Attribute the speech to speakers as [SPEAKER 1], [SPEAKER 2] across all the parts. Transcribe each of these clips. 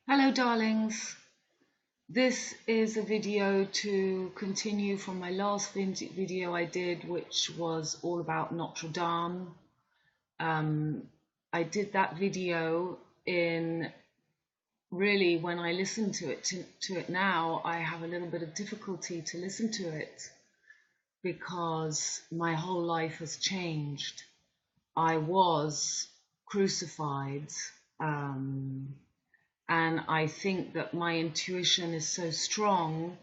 [SPEAKER 1] Hello darlings, this is a video to continue from my last video I did, which was all about Notre Dame. I did that video in really, when I listen to it now, I have a little bit of difficulty to listen to it because my whole life has changed. I was crucified, and I think that my intuition is so strong,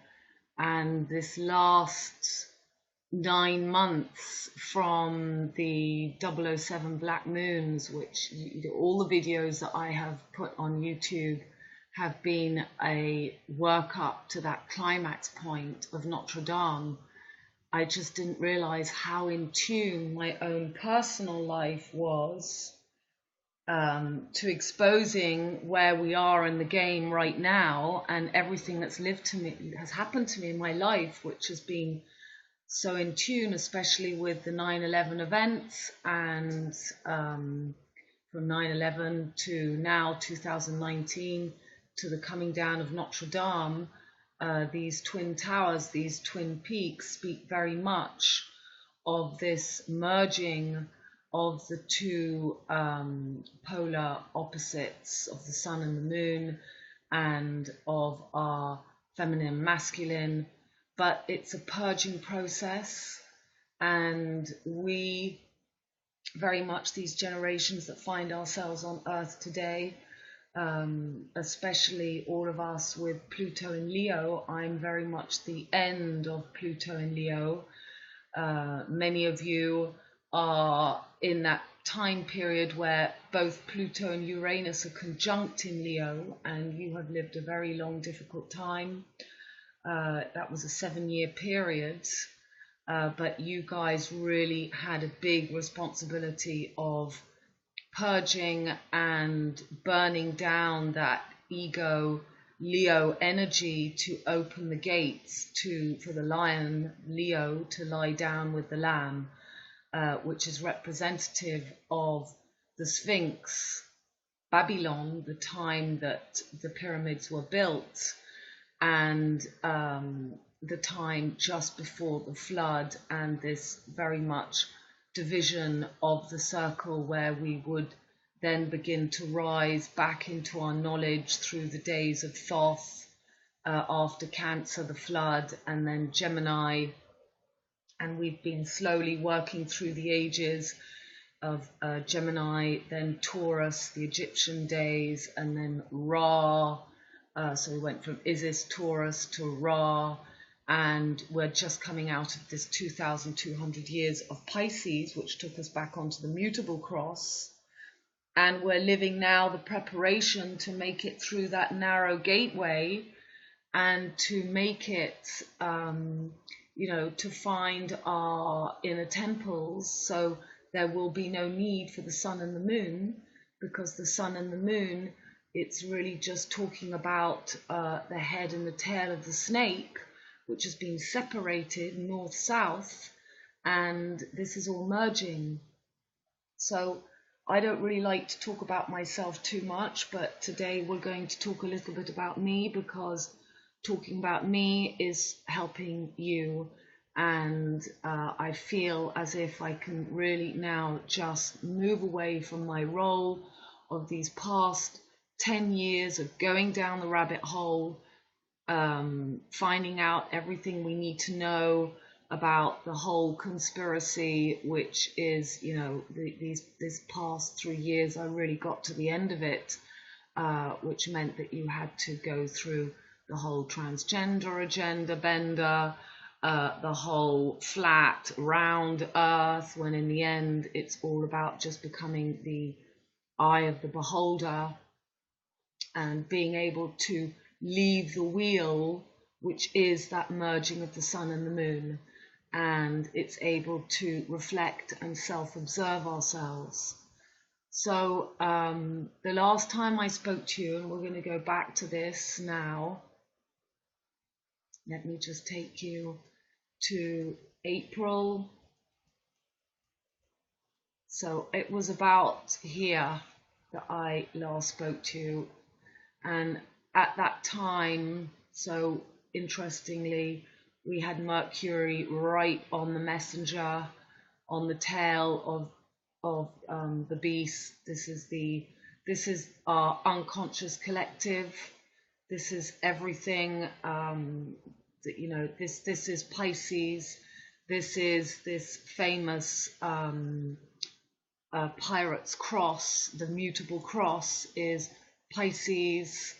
[SPEAKER 1] and this last 9 months from the 007 Black Moons, which all the videos that I have put on YouTube have been a work up to that climax point of Notre Dame. I just didn't realize how in tune my own personal life was to exposing where we are in the game right now, and everything that's has happened to me in my life, which has been so in tune, especially with the 9/11 events, and from 9/11 to now 2019 to the coming down of Notre Dame. These twin towers, these twin peaks, speak very much of this merging of the two polar opposites of the sun and the moon, and of our feminine and masculine. But it's a purging process, and we very much, these generations that find ourselves on Earth today, especially all of us with Pluto in Leo. I'm very much the end of Pluto in Leo. Many of you are in that time period where both Pluto and Uranus are conjunct in Leo, and you have lived a very long, difficult time. That was a 7-year period, but you guys really had a big responsibility of purging and burning down that ego Leo energy to open the gates for the lion Leo to lie down with the lamb, which is representative of the Sphinx, Babylon, the time that the pyramids were built, and the time just before the flood, and this very much division of the circle where we would then begin to rise back into our knowledge through the days of Thoth, after Cancer, the flood, and then Gemini. And we've been slowly working through the ages of Gemini, then Taurus, the Egyptian days, and then Ra. So we went from Isis, Taurus to Ra, and we're just coming out of this 2,200 years of Pisces, which took us back onto the mutable cross. And we're living now the preparation to make it through that narrow gateway, and to make it, to find our inner temples. So there will be no need for the sun and the moon, because the sun and the moon, it's really just talking about the head and the tail of the snake, which has been separated north-south, and this is all merging. So I don't really like to talk about myself too much, but today we're going to talk a little bit about me, because talking about me is helping you. And I feel as if I can really now just move away from my role of these past 10 years of going down the rabbit hole, finding out everything we need to know about the whole conspiracy, which is, this past 3 years, I really got to the end of it, which meant that you had to go through the whole transgender agenda bender, the whole flat, round earth, when in the end it's all about just becoming the eye of the beholder and being able to leave the wheel, which is that merging of the sun and the moon, and it's able to reflect and self-observe ourselves. So the last time I spoke to you, and we're going to go back to this now, let me just take you to April. So it was about here that I last spoke to you, and at that time, so interestingly, we had Mercury right on the messenger, on the tail of the beast. This is our unconscious collective. This is everything. That, you know, this is Pisces. This is this famous pirate's cross. The mutable cross is Pisces,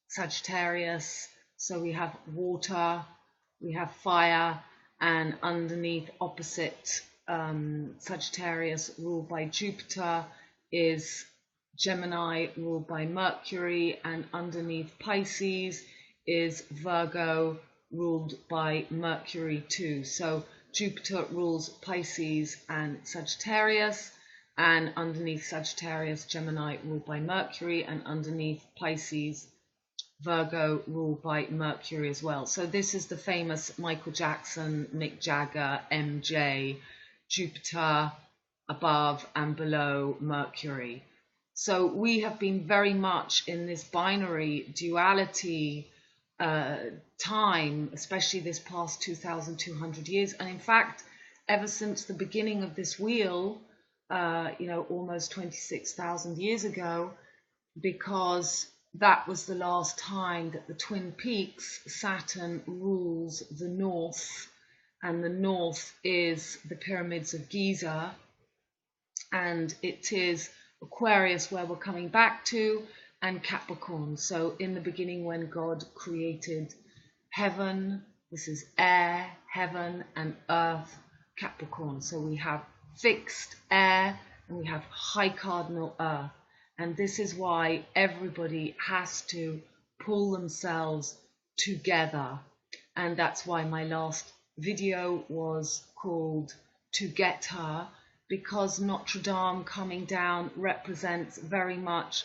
[SPEAKER 1] Sagittarius. So we have water, we have fire, and underneath opposite Sagittarius, ruled by Jupiter, is Gemini, ruled by Mercury, and underneath Pisces is Virgo, ruled by Mercury too. So Jupiter rules Pisces and Sagittarius, and underneath Sagittarius, Gemini, ruled by Mercury, and underneath Pisces, Virgo, ruled by Mercury as well. So this is the famous Michael Jackson, Mick Jagger, MJ, Jupiter above and below Mercury. So we have been very much in this binary duality time, especially this past 2,200 years. And in fact, ever since the beginning of this wheel, you know, almost 26,000 years ago, because that was the last time that the Twin Peaks, Saturn rules the north, and the north is the pyramids of Giza, and it is Aquarius where we're coming back to, and Capricorn. So in the beginning, when God created heaven, this is air, heaven, and earth, Capricorn. So we have fixed air and we have high cardinal earth. And this is why everybody has to pull themselves together. And that's why my last video was called To Get Her, because Notre Dame coming down represents very much,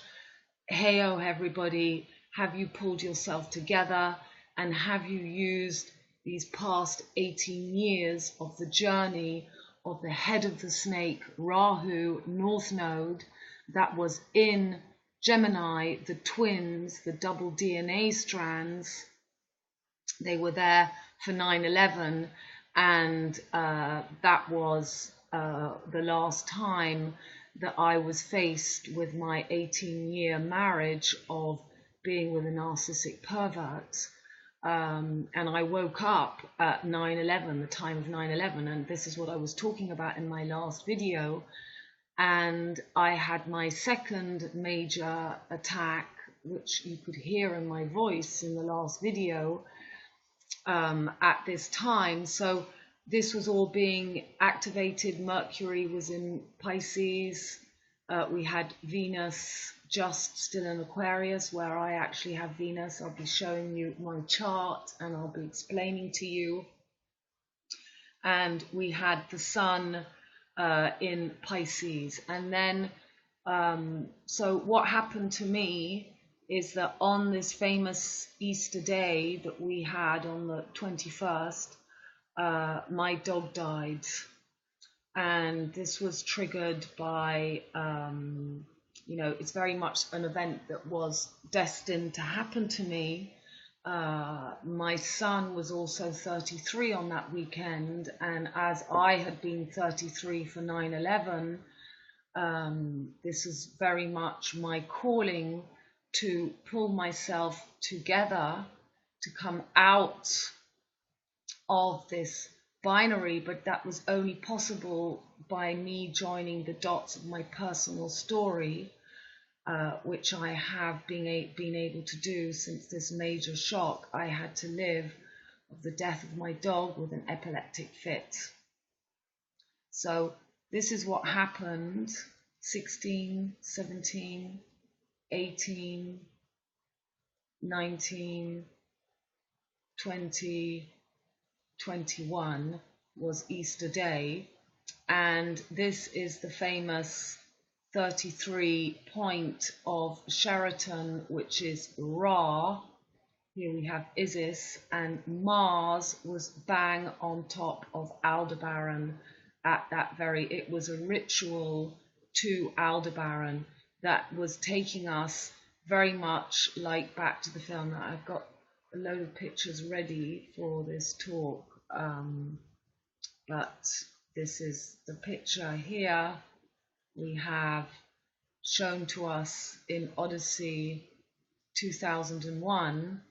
[SPEAKER 1] hey, oh, everybody, have you pulled yourself together? And have you used these past 18 years of the journey of the head of the snake, Rahu, North Node, that was in Gemini, the twins, the double DNA strands? They were there for 9/11, and that was the last time that I was faced with my 18-year marriage of being with a narcissistic pervert. And I woke up at 9/11, the time of 9/11, and this is what I was talking about in my last video. And I had my second major attack, which you could hear in my voice in the last video, at this time. So this was all being activated. Mercury was in Pisces. We had Venus just still in Aquarius, where I actually have Venus. I'll be showing you my chart and I'll be explaining to you. And we had the Sun in Pisces. And then, so what happened to me is that on this famous Easter day that we had on the 21st, my dog died. And this was triggered by, you know, it's very much an event that was destined to happen to me. My son was also 33 on that weekend, and as I had been 33 for 9/11, this is very much my calling to pull myself together to come out of this binary, but that was only possible by me joining the dots of my personal story, which I have been able to do since this major shock I had to live of the death of my dog with an epileptic fit. So this is what happened: 16, 17, 18, 19, 20, 21 was Easter Day, and this is the famous 33 point of Sheraton, which is Ra. Here we have Isis, and Mars was bang on top of Aldebaran at that very, it was a ritual to Aldebaran that was taking us very much like Back to the Film. Now, I've got a load of pictures ready for this talk, but this is the picture here we have shown to us in Odyssey 2001,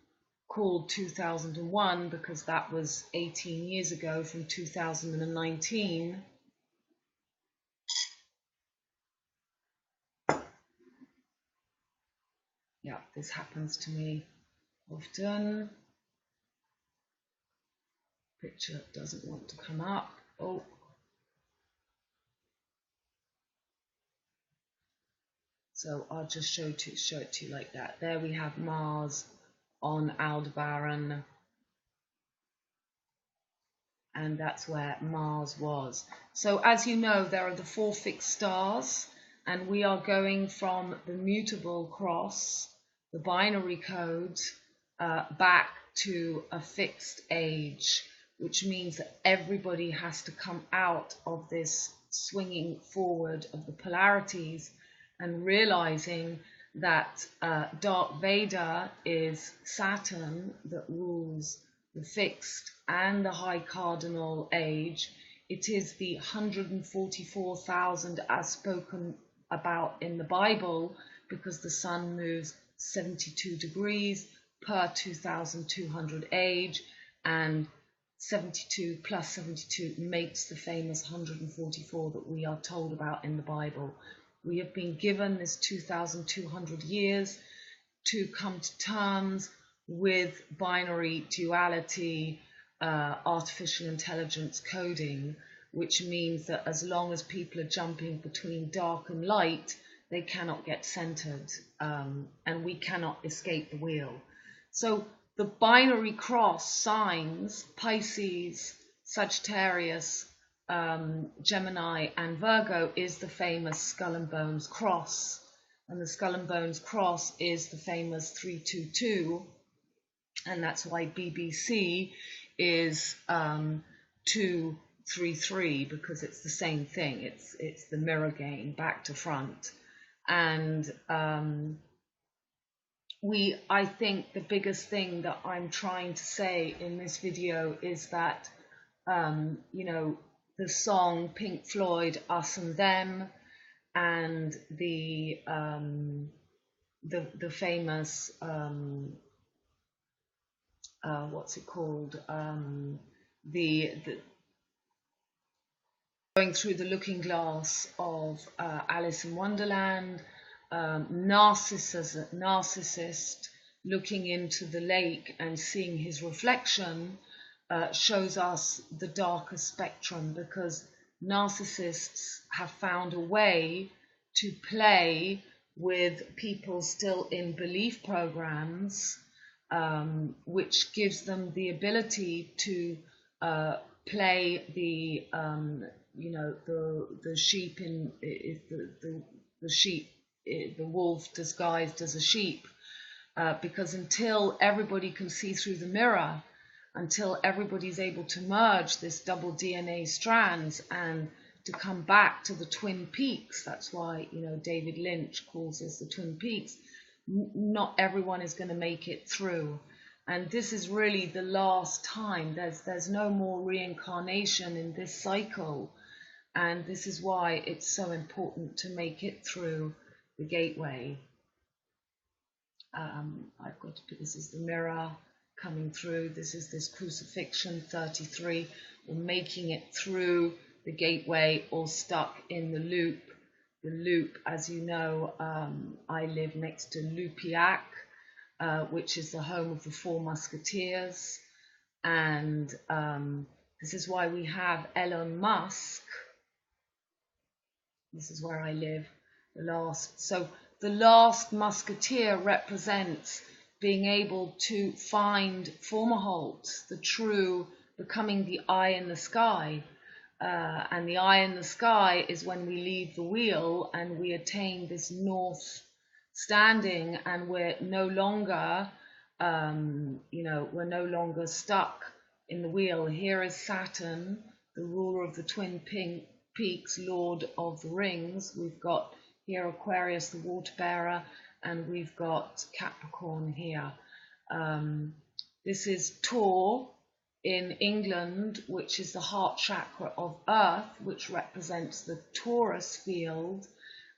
[SPEAKER 1] called 2001 because that was 18 years ago from 2019. Yeah, this happens to me often. Picture doesn't want to come up. Oh. So I'll just show it to you like that. There we have Mars on Aldebaran, and that's where Mars was. So as you know, there are the 4 fixed stars, and we are going from the mutable cross, the binary code, back to a fixed age, which means that everybody has to come out of this swinging forward of the polarities and realizing that Dark Vader is Saturn that rules the fixed and the high cardinal age. It is the 144,000 as spoken about in the Bible, because the sun moves 72 degrees per 2,200 age, and 72 plus 72 makes the famous 144 that we are told about in the Bible. We have been given this 2,200 years to come to terms with binary duality, artificial intelligence coding, which means that as long as people are jumping between dark and light, they cannot get centered, and we cannot escape the wheel. So the binary cross signs, Pisces, Sagittarius, Gemini and Virgo, is the famous skull and bones cross, and the skull and bones cross is the famous 322, and that's why BBC is 233, because it's the same thing. It's the mirror game, back to front. And I think the biggest thing that I'm trying to say in this video is that you know, the song Pink Floyd, Us and Them, and the famous what's it called, the going through the looking glass of Alice in Wonderland, narcissist looking into the lake and seeing his reflection, shows us the darker spectrum, because narcissists have found a way to play with people still in belief programs, which gives them the ability to play the you know, the sheep in the sheep, the wolf disguised as a sheep, because until everybody can see through the mirror, until everybody's able to merge this double DNA strands and to come back to the Twin Peaks. That's why, you know, David Lynch calls this the Twin Peaks. Not everyone is going to make it through. And this is really the last time. There's no more reincarnation in this cycle. And this is why it's so important to make it through the gateway. I've got to put, this is the mirror coming through. This is this crucifixion 33. We're making it through the gateway, or stuck in the loop. The loop, as you know, I live next to Lupiac, which is the home of the 4 Musketeers. And this is why we have Elon Musk. This is where I live. So the last musketeer represents being able to find Formerholt, the true, becoming the eye in the sky. And the eye in the sky is when we leave the wheel and we attain this north standing, and we're no longer, you know, we're no longer stuck in the wheel. Here is Saturn, the ruler of the Twin Peaks, Lord of the Rings. We've got here Aquarius, the water bearer, and we've got Capricorn here. This is Tor in England, which is the heart chakra of Earth, which represents the Taurus field.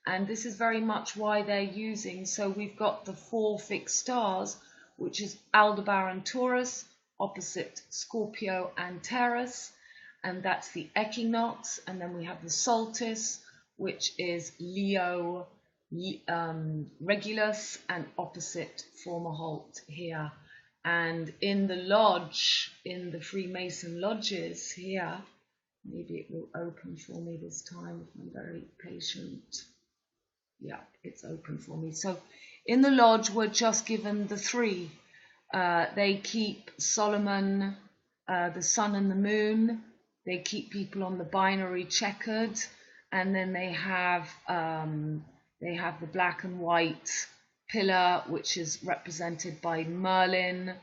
[SPEAKER 1] And this is very much why they're using, so we've got the 4 fixed stars, which is Aldebaran Taurus, opposite Scorpio and Taurus, and that's the equinox. And then we have the solstice, which is Leo Regulus, and opposite Fomalhaut here. And in the lodge, in the Freemason lodges here, maybe it will open for me this time if I'm very patient. Yeah, it's open for me. So in the lodge, we're just given the 3. They keep Solomon, the sun and the moon. They keep people on the binary checkered, and then they have the black and white pillar, which is represented by Merlin,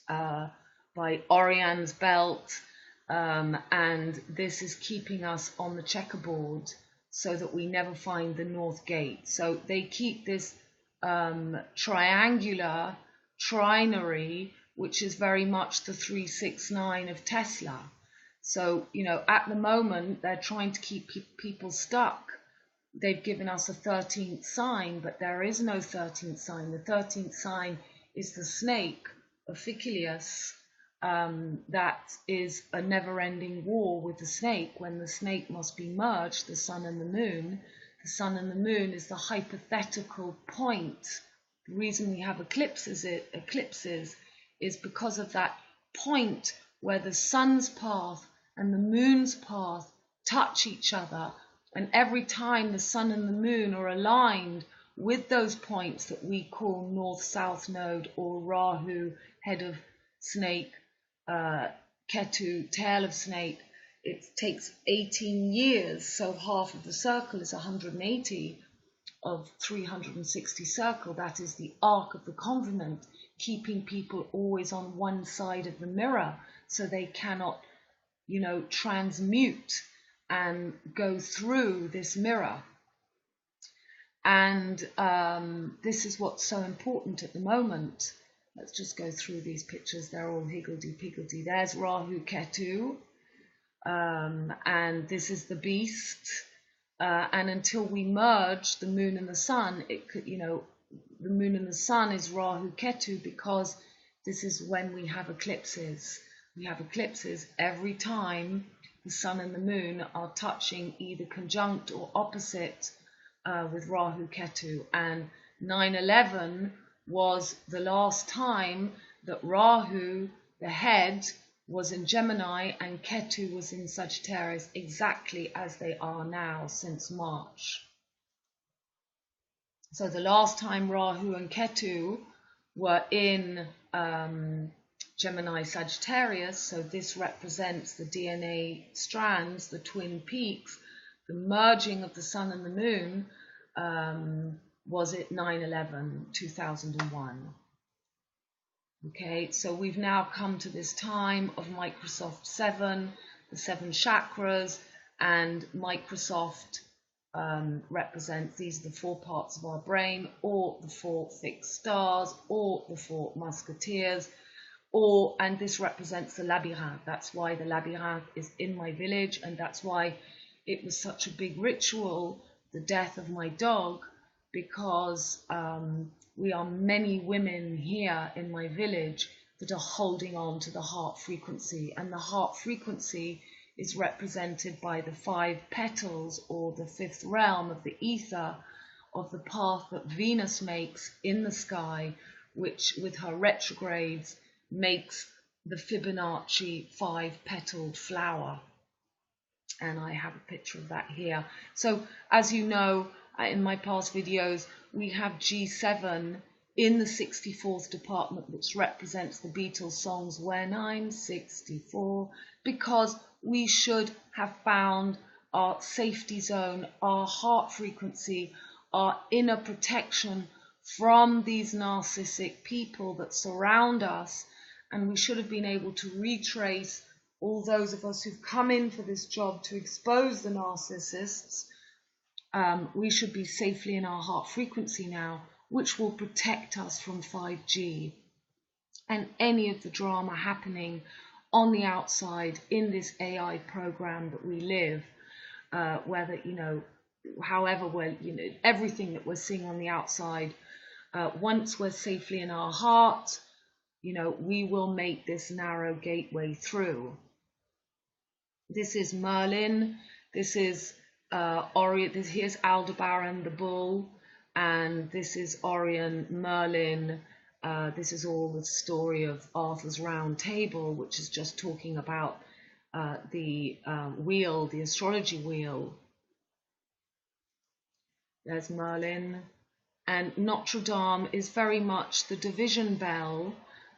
[SPEAKER 1] by Orion's belt, and this is keeping us on the checkerboard so that we never find the North Gate. So they keep this triangular trinary, which is very much the 369 of Tesla. So, you know, at the moment, they're trying to keep people stuck. They've given us a 13th sign, but there is no 13th sign. The 13th sign is the snake, Ophiuchus. That is a never-ending war with the snake, when the snake must be merged, the sun and the moon. The sun and the moon is the hypothetical point. The reason we have eclipses is because of that point where the sun's path and the moon's path touch each other. And every time the sun and the moon are aligned with those points that we call north-south node, or Rahu, head of snake, Ketu, tail of snake, it takes 18 years. So half of the circle is 180 of 360 circle. That is the arc of the covenant, keeping people always on one side of the mirror so they cannot, you know, transmute and go through this mirror. And this is what's so important at the moment. Let's just go through these pictures. They're all higgledy-piggledy. There's Rahu Ketu, and this is the beast. And until we merge the moon and the sun, it could, you know, the moon and the sun is Rahu Ketu, because this is when we have eclipses. We have eclipses every time the sun and the moon are touching, either conjunct or opposite with Rahu Ketu. And 9/11 was the last time that Rahu, the head, was in Gemini and Ketu was in Sagittarius, exactly as they are now since March. So the last time Rahu and Ketu were in Gemini Sagittarius, so this represents the DNA strands, the twin peaks, the merging of the sun and the moon, was it 9/11, 2001. Okay, so we've now come to this time of Microsoft 7, the 7 chakras, and Microsoft represents, these are the 4 parts of our brain, or the 4 fixed stars, or the 4 musketeers, and this represents the labyrinth. That's why the labyrinth is in my village, and that's why it was such a big ritual, the death of my dog, because we are many women here in my village that are holding on to the heart frequency, and the heart frequency is represented by the 5 petals, or the 5th realm of the ether, of the path that Venus makes in the sky, which with her retrogrades makes the Fibonacci 5-petaled flower. And I have a picture of that here. So as you know, in my past videos, we have G7 in the 64th department, which represents the Beatles songs When I'm 64, because we should have found our safety zone, our heart frequency, our inner protection from these narcissistic people that surround us. And we should have been able to retrace, all those of us who've come in for this job to expose the narcissists, we should be safely in our heart frequency now, which will protect us from 5G and any of the drama happening on the outside in this AI program that we live, whether, however we're, everything that we're seeing on the outside, once we're safely in our heart, we will make this narrow gateway through. This is Merlin, this is Orion, here's Aldebaran the bull, and this is Orion, Merlin. This is all the story of Arthur's Round Table, which is just talking about the wheel, the astrology wheel. There's Merlin. And Notre Dame is very much the division bell.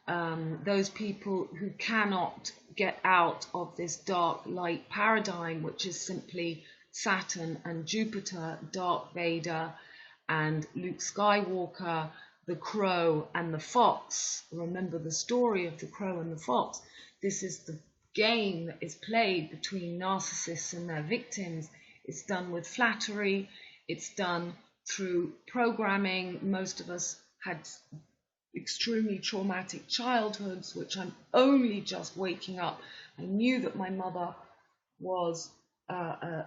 [SPEAKER 1] Those people who cannot get out of this dark light paradigm, which is simply Saturn and Jupiter, Dark Vader and Luke Skywalker, the crow and the fox. Remember the story of the crow and the fox. This is the game that is played between narcissists and their victims. It's done with flattery. It's done through programming. Most of us had extremely traumatic childhoods, which I'm only just waking up. I knew that my mother was a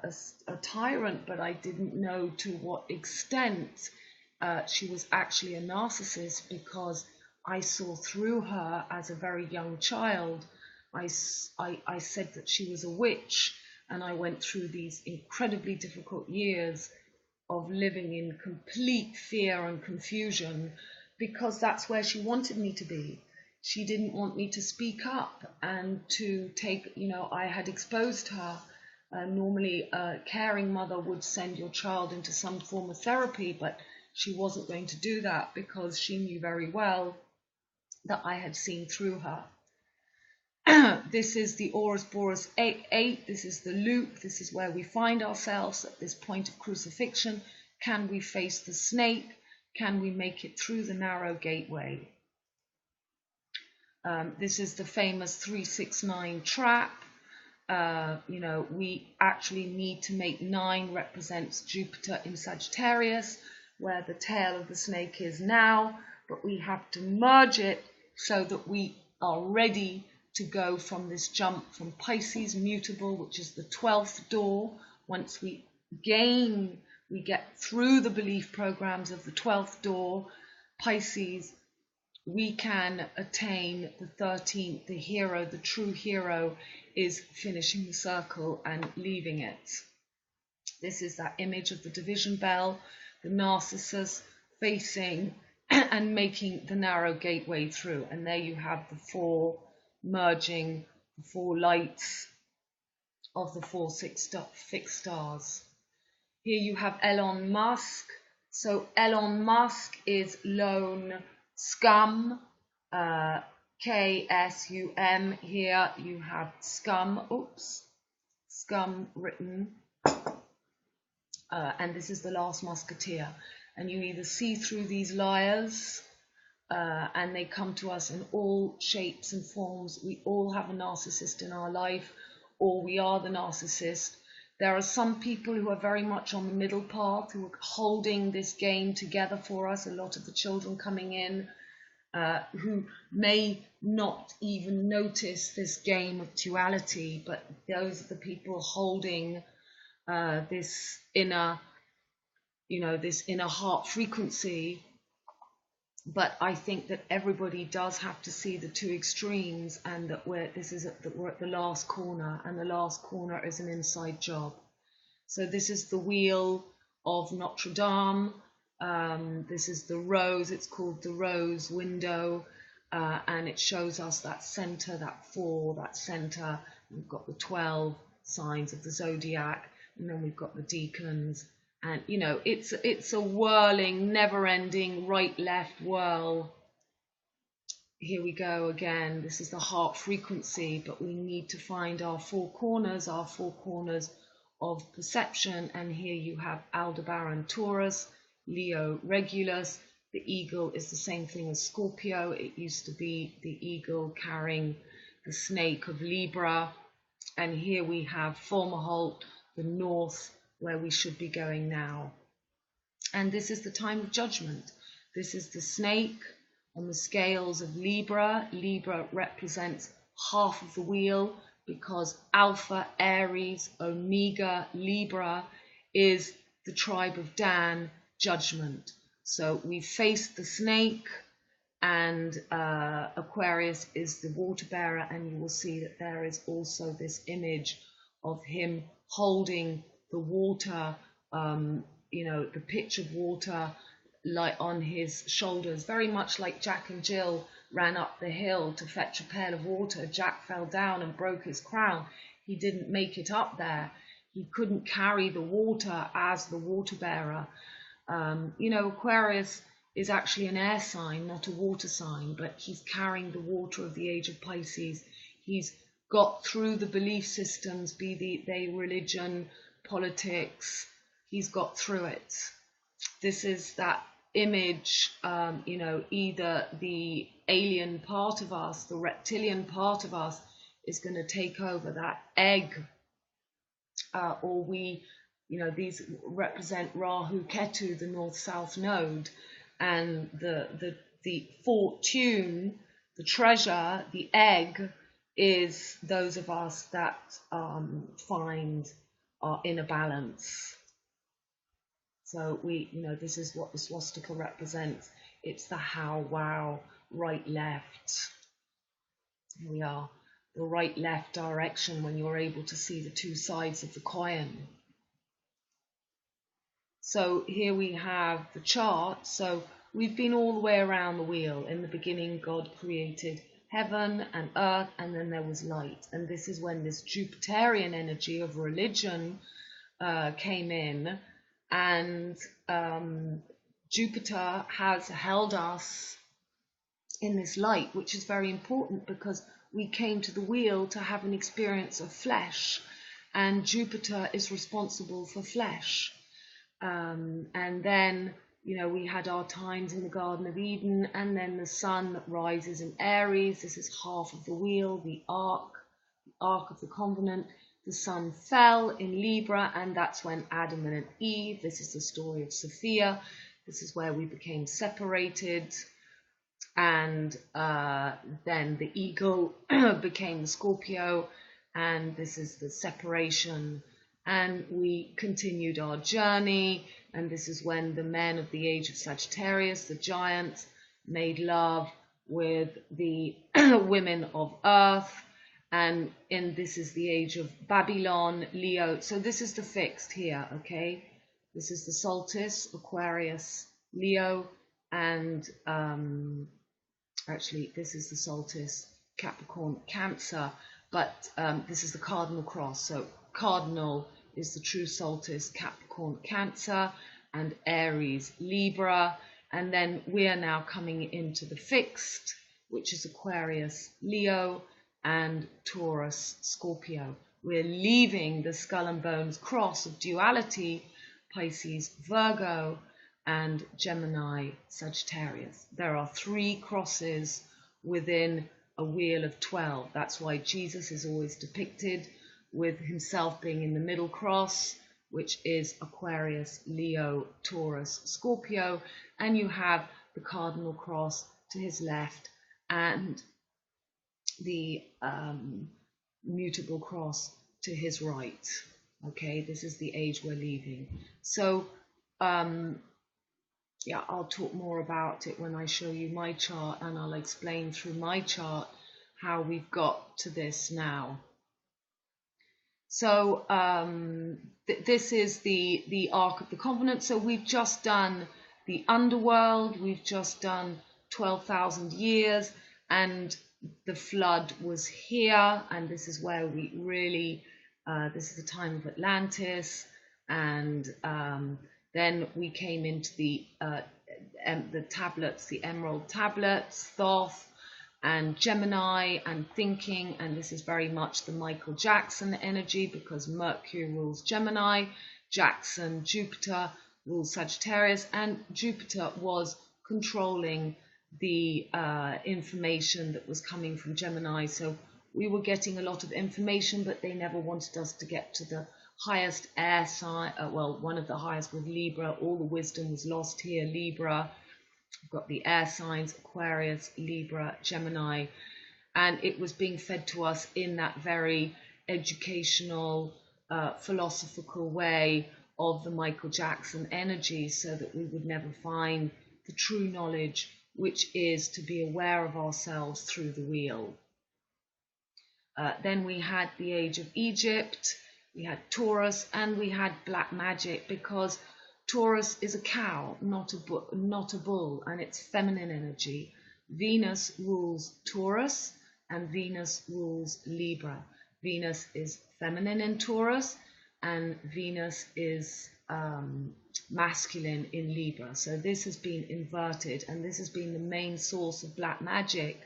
[SPEAKER 1] tyrant, but I didn't know to what extent she was actually a narcissist, because I saw through her as a very young child. I said that she was a witch, and I went through these incredibly difficult years of living in complete fear and confusion, because that's where she wanted me to be. She didn't want me to speak up and to take, I had exposed her. Normally, a caring mother would send your child into some form of therapy, but she wasn't going to do that because she knew very well that I had seen through her. This is the Ouroboros 8. This is the loop. This is where we find ourselves at this point of crucifixion. Can we face the snake? Can we make it through the narrow gateway? This is the famous 369 trap. We actually need to make 9 represents Jupiter in Sagittarius, where the tail of the snake is now, but we have to merge it so that we are ready to go from this jump from Pisces mutable, which is the 12th door. Once we get through the belief programs of the 12th door, Pisces, we can attain the 13th. The hero, the true hero, is finishing the circle and leaving it. This is that image of the division bell, the narcissus facing and making the narrow gateway through. And there you have the 4 merging, the 4 lights of the 4 fixed stars. Here you have Elon Musk. So Elon Musk is lone scum, K-S-U-M. Here you have scum, scum written. And this is the last musketeer. And you either see through these liars, and they come to us in all shapes and forms. We all have a narcissist in our life, or we are the narcissist. There are some people who are very much on the middle path, who are holding this game together for us. A lot of the children coming in, who may not even notice this game of duality, but those are the people holding this inner, this inner heart frequency. But I think that everybody does have to see the 2 extremes, and that we're at the last corner, and the last corner is an inside job. So this is the wheel of Notre Dame. This is the rose. It's called the rose window, and it shows us that center, that 4, that center. We've got the 12 signs of the zodiac, and then we've got the deacons. And it's a whirling, never-ending right-left whirl. Here we go again. This is the heart frequency, but we need to find our 4 corners of perception. And here you have Aldebaran Taurus, Leo Regulus. The eagle is the same thing as Scorpio. It used to be the eagle carrying the snake of Libra. And here we have Fomalhaut, the north where we should be going now. And this is the time of judgment. This is the snake on the scales of Libra. Libra represents half of the wheel, because Alpha, Aries, Omega, Libra is the tribe of Dan, judgment. So we face the snake, and Aquarius is the water bearer, and you will see that there is also this image of him holding the water, you know, the pitch of water like on his shoulders, very much like Jack and Jill ran up the hill to fetch a pail of water. Jack fell down and broke his crown. He didn't make it up there. He couldn't carry the water as the water bearer. You know, Aquarius is actually an air sign, not a water sign, but he's carrying the water of the age of Pisces. He's got through the belief systems, be they religion, politics. He's got through it. This is that image, you know, either the alien part of us, the reptilian part of us is going to take over that egg, or we, you know, these represent Rahu, Ketu, the north-south node, and the fortune, the treasure, the egg is those of us that find our inner balance. So we, you know, this is what the swastika represents. It's the how, wow, right, left. Here we are, the right, left direction when you're able to see the two sides of the coin. So here we have the chart. So we've been all the way around the wheel. In the beginning, God created heaven and earth, and then there was light. And this is when this Jupiterian energy of religion came in. And Jupiter has held us in this light, which is very important because we came to the wheel to have an experience of flesh, and Jupiter is responsible for flesh. And then, you know, we had our times in the Garden of Eden, and then the sun that rises in Aries. This is half of the wheel, the Ark of the Covenant. The sun fell in Libra, and that's when Adam and Eve, this is the story of Sophia, this is where we became separated, and then the eagle became the Scorpio, and this is the separation, and we continued our journey, and this is when the men of the age of Sagittarius, the giants, made love with the women of Earth. And this is the age of Babylon, Leo. So this is the fixed here, okay? This is the solstice, Aquarius, Leo, and actually this is the solstice, Capricorn, Cancer, but this is the cardinal cross. So cardinal is the true solstice, Capricorn, Cancer, and Aries, Libra. And then we are now coming into the fixed, which is Aquarius, Leo, and Taurus, Scorpio. We're leaving the skull and bones cross of duality, Pisces, Virgo, and Gemini, Sagittarius. There are 3 crosses within a wheel of 12. That's why Jesus is always depicted with himself being in the middle cross, which is Aquarius, Leo, Taurus, Scorpio, and you have the cardinal cross to his left and the mutable cross to his right. Okay, this is the age we're leaving. So yeah, I'll talk more about it when I show you my chart, and I'll explain through my chart how we've got to this now. So this is the Ark of the Covenant. So we've just done the underworld, we've just done 12,000 years, and the flood was here, and this is where we really, this is the time of Atlantis, and then we came into the tablets, the emerald tablets, Thoth, and Gemini, and thinking, and this is very much the Michael Jackson energy, because Mercury rules Gemini, Jackson, Jupiter rules Sagittarius, and Jupiter was controlling the information that was coming from Gemini. So we were getting a lot of information, but they never wanted us to get to the highest air sign, well, one of the highest with Libra. All the wisdom was lost here, Libra. We've got the air signs, Aquarius, Libra, Gemini, and it was being fed to us in that very educational, philosophical way of the Michael Jackson energy, so that we would never find the true knowledge, which is to be aware of ourselves through the wheel. Then we had the age of Egypt, we had Taurus, and we had black magic, because Taurus is a cow, not a bull, and it's feminine energy. Venus rules Taurus and Venus rules Libra. Venus is feminine in Taurus and Venus is masculine in Libra. So this has been inverted, and this has been the main source of black magic,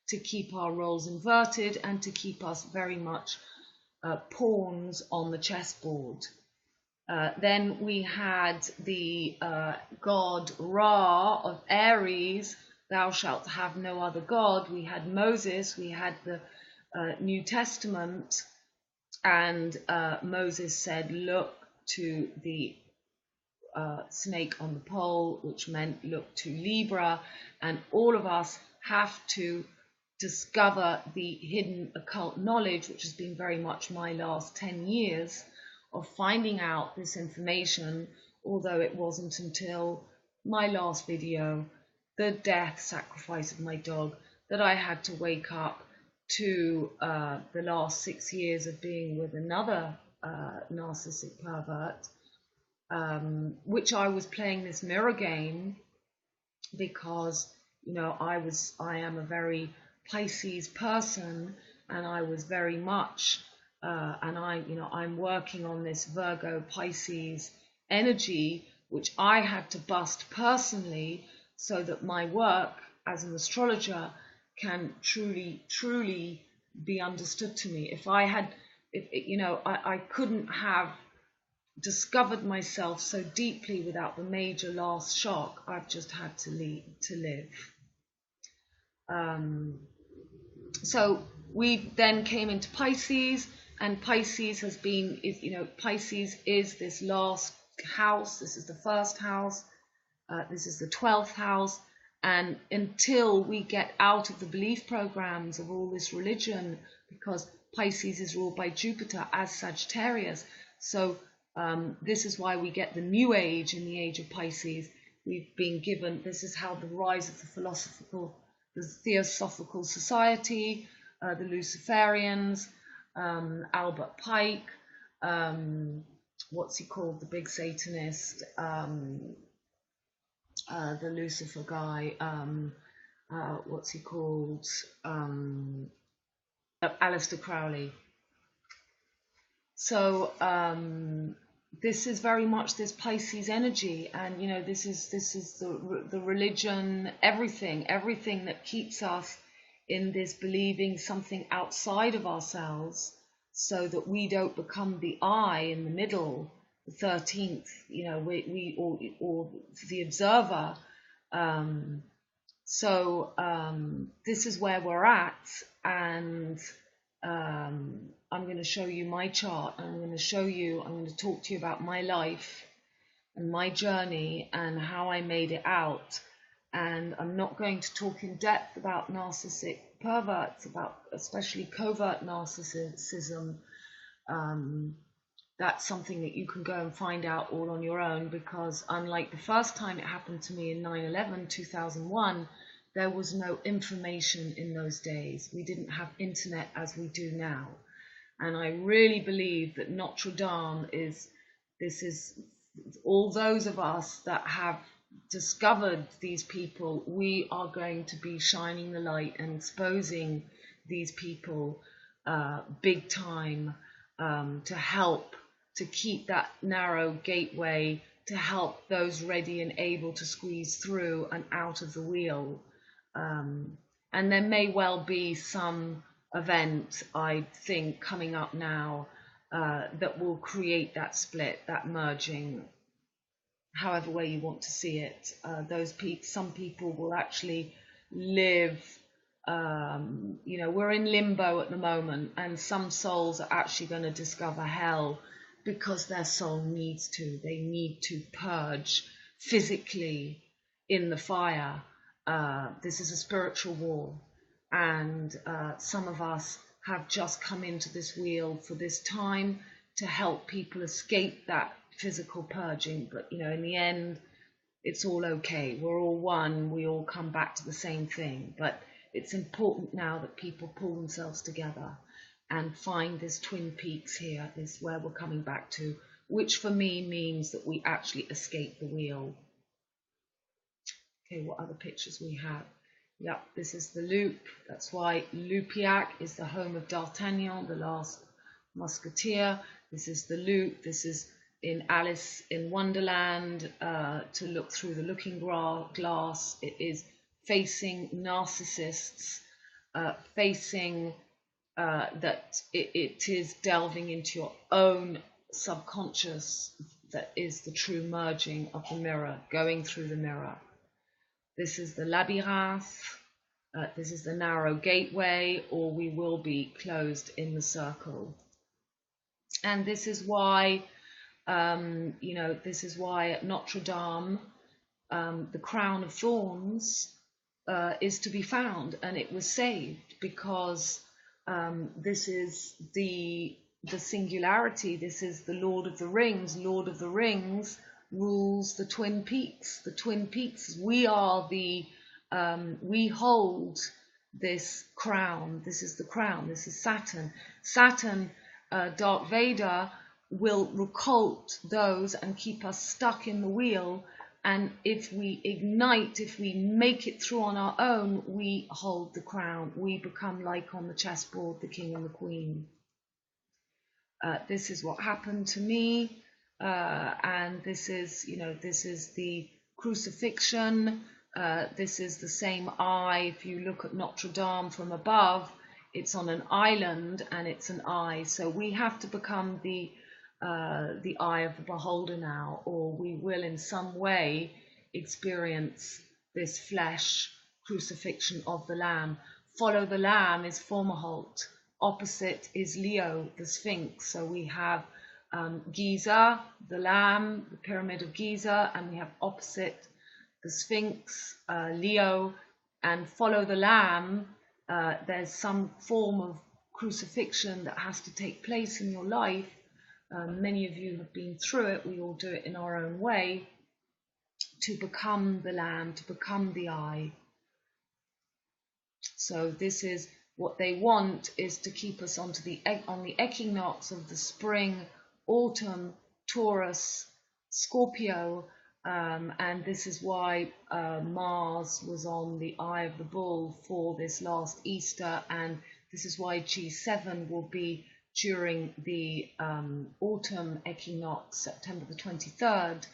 [SPEAKER 1] to keep our roles inverted and to keep us very much pawns on the chessboard. Then we had the god Ra of Aries, thou shalt have no other god. We had Moses, we had the New Testament, and Moses said, look to the snake on the pole, which meant look to Libra, and all of us have to discover the hidden occult knowledge, which has been very much my last 10 years of finding out this information, although it wasn't until my last video, the death sacrifice of my dog, that I had to wake up to the last 6 years of being with another narcissistic pervert, which I was playing this mirror game because, you know, I am a very Pisces person, and I was very much and I'm working on this Virgo Pisces energy, which I had to bust personally, so that my work as an astrologer can truly be understood to me. I couldn't have discovered myself so deeply without the major last shock. I've just had to live. So we then came into Pisces, and Pisces has been, Pisces is this last house. This is the first house. This is the 12th house. And until we get out of the belief programs of all this religion, because Pisces is ruled by Jupiter as Sagittarius. So this is why we get the new age in the age of Pisces. We've been given, this is how the rise of the Theosophical Society, the Luciferians, Albert Pike, what's he called, the big Satanist, the Lucifer guy, what's he called, Aleister Crowley. So this is very much this Pisces energy, and this is the religion, everything that keeps us in this believing something outside of ourselves, so that we don't become the I in the middle, the 13th, or the observer. This is where we're at, and I'm going to show you my chart. I'm going to talk to you about my life and my journey and how I made it out. And I'm not going to talk in depth about narcissistic perverts, about especially covert narcissism. That's something that you can go and find out all on your own, because unlike the first time it happened to me in 9/11, 2001, there was no information in those days. We didn't have internet as we do now. And I really believe that Notre Dame is all those of us that have discovered these people, we are going to be shining the light and exposing these people big time, to help to keep that narrow gateway, to help those ready and able to squeeze through and out of the wheel. And there may well be some event, I think, coming up now that will create that split, that merging, however way you want to see it. Some people will actually live, we're in limbo at the moment, and some souls are actually going to discover hell because their soul needs to. They need to purge physically in the fire. This is a spiritual war, and some of us have just come into this wheel for this time to help people escape that physical purging. But in the end, it's all okay. We're all one. We all come back to the same thing. But it's important now that people pull themselves together and find this twin peaks here, is where we're coming back to, which for me means that we actually escape the wheel. Okay, what other pictures we have? Yep, this is the loop. That's why Lupiac is the home of D'Artagnan, the last musketeer. This is the loop. This is in Alice in Wonderland, to look through the looking glass. It is facing narcissists, facing that it is delving into your own subconscious. That is the true merging of the mirror, going through the mirror. This is the labyrinth, this is the narrow gateway, or we will be closed in the circle. And this is why, this is why at Notre Dame, the crown of thorns is to be found, and it was saved because this is the singularity. This is the Lord of the Rings. Lord of the Rings rules the Twin Peaks. The Twin Peaks, we are the, we hold this crown. This is the crown. This is Saturn. Saturn, Dark Vader, will recolt those and keep us stuck in the wheel. And if we ignite, if we make it through on our own, we hold the crown. We become like on the chessboard, the king and the queen. This is what happened to me. And this is, this is the crucifixion. This is the same eye. If you look at Notre Dame from above, it's on an island and it's an eye. So we have to become the eye of the beholder now, or we will in some way experience this flesh crucifixion of the Lamb. Follow the Lamb is Fomalhaut. Opposite is Leo, the Sphinx. So we have Giza, the Lamb, the Pyramid of Giza, and we have opposite the Sphinx, Leo, and follow the Lamb. There's some form of crucifixion that has to take place in your life. Many of you have been through it. We all do it in our own way to become the Lamb, to become the eye. So this is what they want, is to keep us on the equinox of the spring, autumn, Taurus, Scorpio, and this is why Mars was on the eye of the bull for this last Easter, and this is why G7 will be during the autumn equinox, September the 23rd,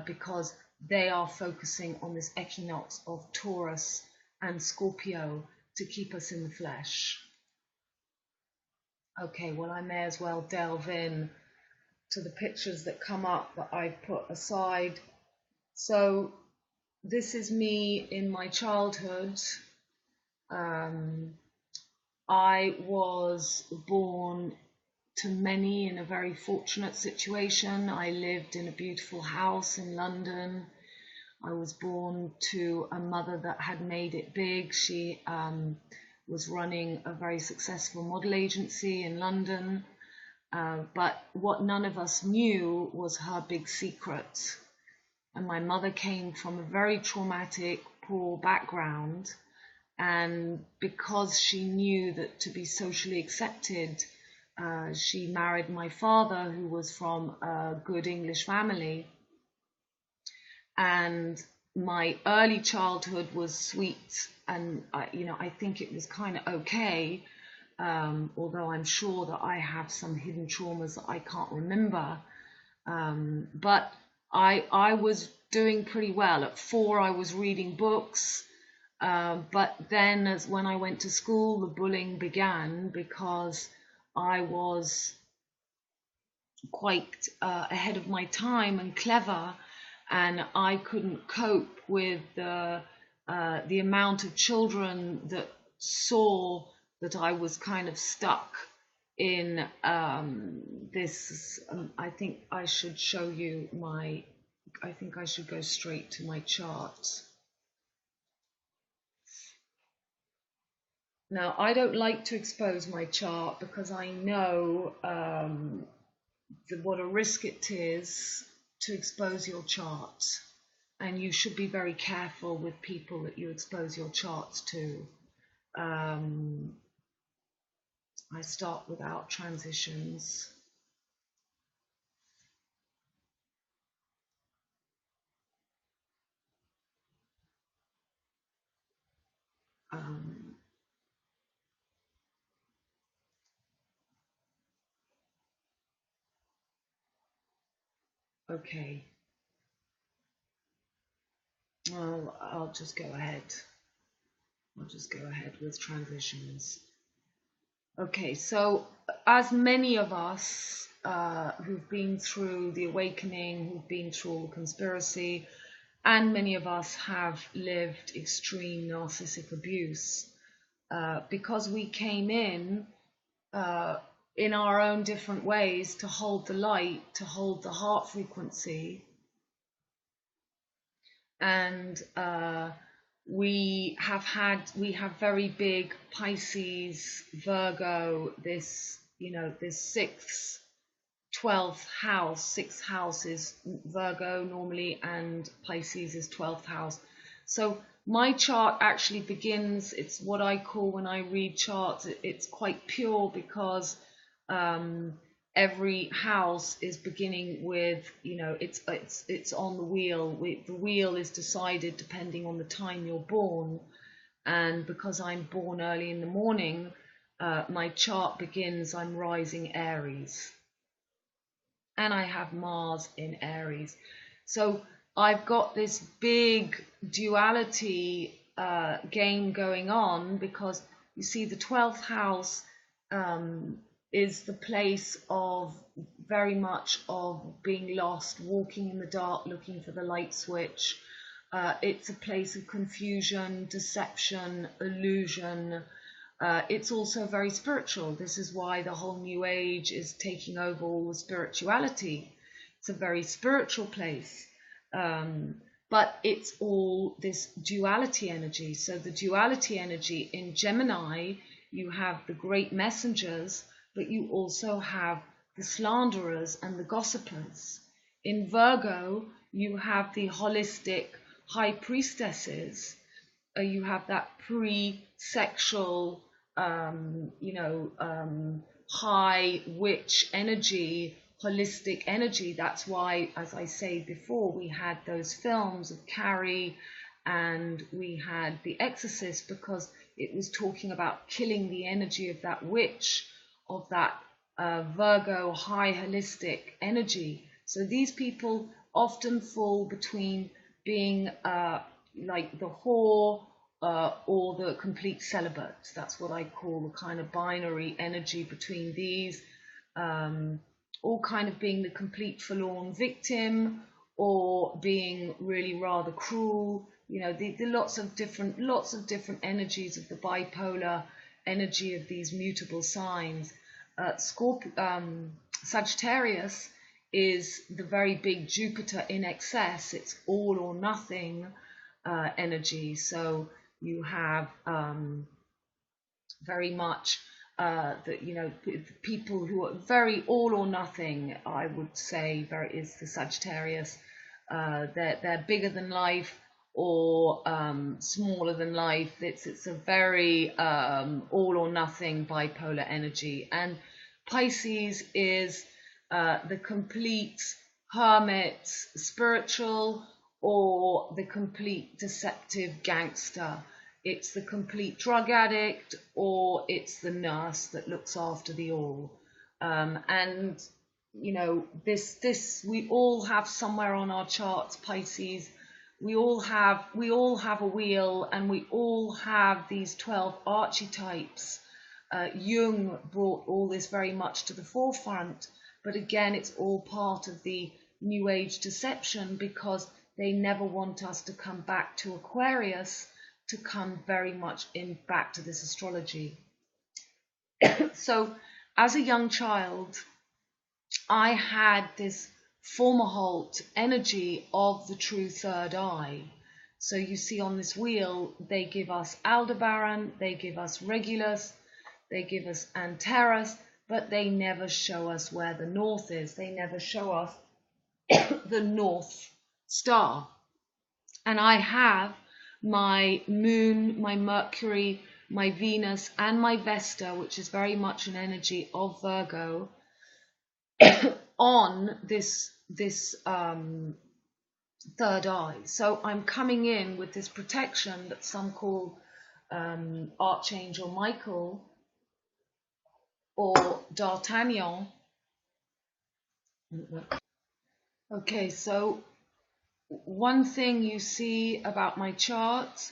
[SPEAKER 1] because they are focusing on this equinox of Taurus and Scorpio to keep us in the flesh. Okay, well, I may as well delve in to the pictures that come up that I've put aside. So this is me in my childhood. I was born to many in a very fortunate situation. I lived in a beautiful house in London. I was born to a mother that had made it big. She was running a very successful model agency in London. But what none of us knew was her big secret. And my mother came from a very traumatic, poor background. And because she knew that to be socially accepted, she married my father, who was from a good English family. And my early childhood was sweet, and I think it was kind of okay, although I'm sure that I have some hidden traumas that I can't remember. But I was doing pretty well. At 4, I was reading books. But then when I went to school, the bullying began because I was quite ahead of my time and clever, and I couldn't cope with the amount of children that saw that I was kind of stuck in this. I think I should show you my, I think I should go straight to my chart. Now, I don't like to expose my chart because I know what a risk it is to expose your chart. And you should be very careful with people that you expose your charts to. I start without transitions. Okay. Well, I'll just go ahead. I'll just go ahead with transitions. Okay, so as many of us who've been through the awakening, who've been through all the conspiracy, and many of us have lived extreme narcissistic abuse, because we came in our own different ways to hold the light, to hold the heart frequency, and we have very big Pisces, Virgo, this, this sixth, 12th house. Sixth house is Virgo normally, and Pisces is 12th house. So my chart actually begins, it's what I call, when I read charts, it's quite pure, because every house is beginning with, it's on the wheel. The wheel is decided depending on the time you're born. And because I'm born early in the morning, my chart begins, I'm rising Aries. And I have Mars in Aries. So I've got this big duality game going on, because you see the 12th house is the place of very much of being lost, walking in the dark, looking for the light switch. It's a place of confusion, deception, illusion. It's also very spiritual. This is why the whole New Age is taking over all the spirituality. It's a very spiritual place. But it's all this duality energy. So the duality energy in Gemini, you have the great messengers, but you also have the slanderers and the gossipers. In Virgo, you have the holistic high priestesses. You have that pre-sexual, high witch energy, holistic energy. That's why, as I said before, we had those films of Carrie, and we had The Exorcist, because it was talking about killing the energy of that witch, of that Virgo high holistic energy. So these people often fall between being like the whore or the complete celibate. That's what I call the kind of binary energy between these, all kind of being the complete forlorn victim, or being really rather cruel. The lots of different energies of the bipolar energy of these mutable signs. Sagittarius is the very big Jupiter in excess. It's all or nothing energy. So you have very much people who are very all or nothing, I would say, is the Sagittarius. They're bigger than life or smaller than life. It's a very all or nothing bipolar energy. And Pisces is the complete hermit, spiritual, or the complete deceptive gangster. It's the complete drug addict, or it's the nurse that looks after the all. And this we all have somewhere on our charts, Pisces. We all have a wheel, and we all have these 12 archetypes. Jung brought all this very much to the forefront, but again, it's all part of the New Age deception, because they never want us to come back to Aquarius, to come very much back to this astrology. So as a young child, I had this Formahalt energy of the true third eye. So you see on this wheel, they give us Aldebaran, they give us Regulus, they give us Antares, but they never show us where the north is. They never show us the North Star. And I have my Moon, my Mercury, my Venus, and my Vesta, which is very much an energy of Virgo, on this third eye. So I'm coming in with this protection that some call Archangel Michael or D'Artagnan. Okay, so one thing you see about my chart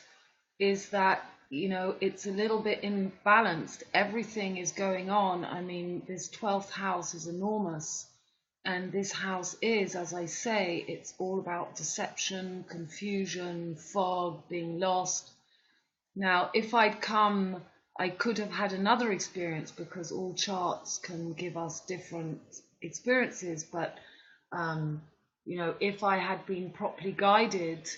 [SPEAKER 1] is that, you know, it's a little bit imbalanced. Everything is going on. I mean, this 12th house is enormous. And this house is, as I say, it's all about deception, confusion, fog, being lost. Now, if I'd come, I could have had another experience, because all charts can give us different experiences. But, you know, if I had been properly guided,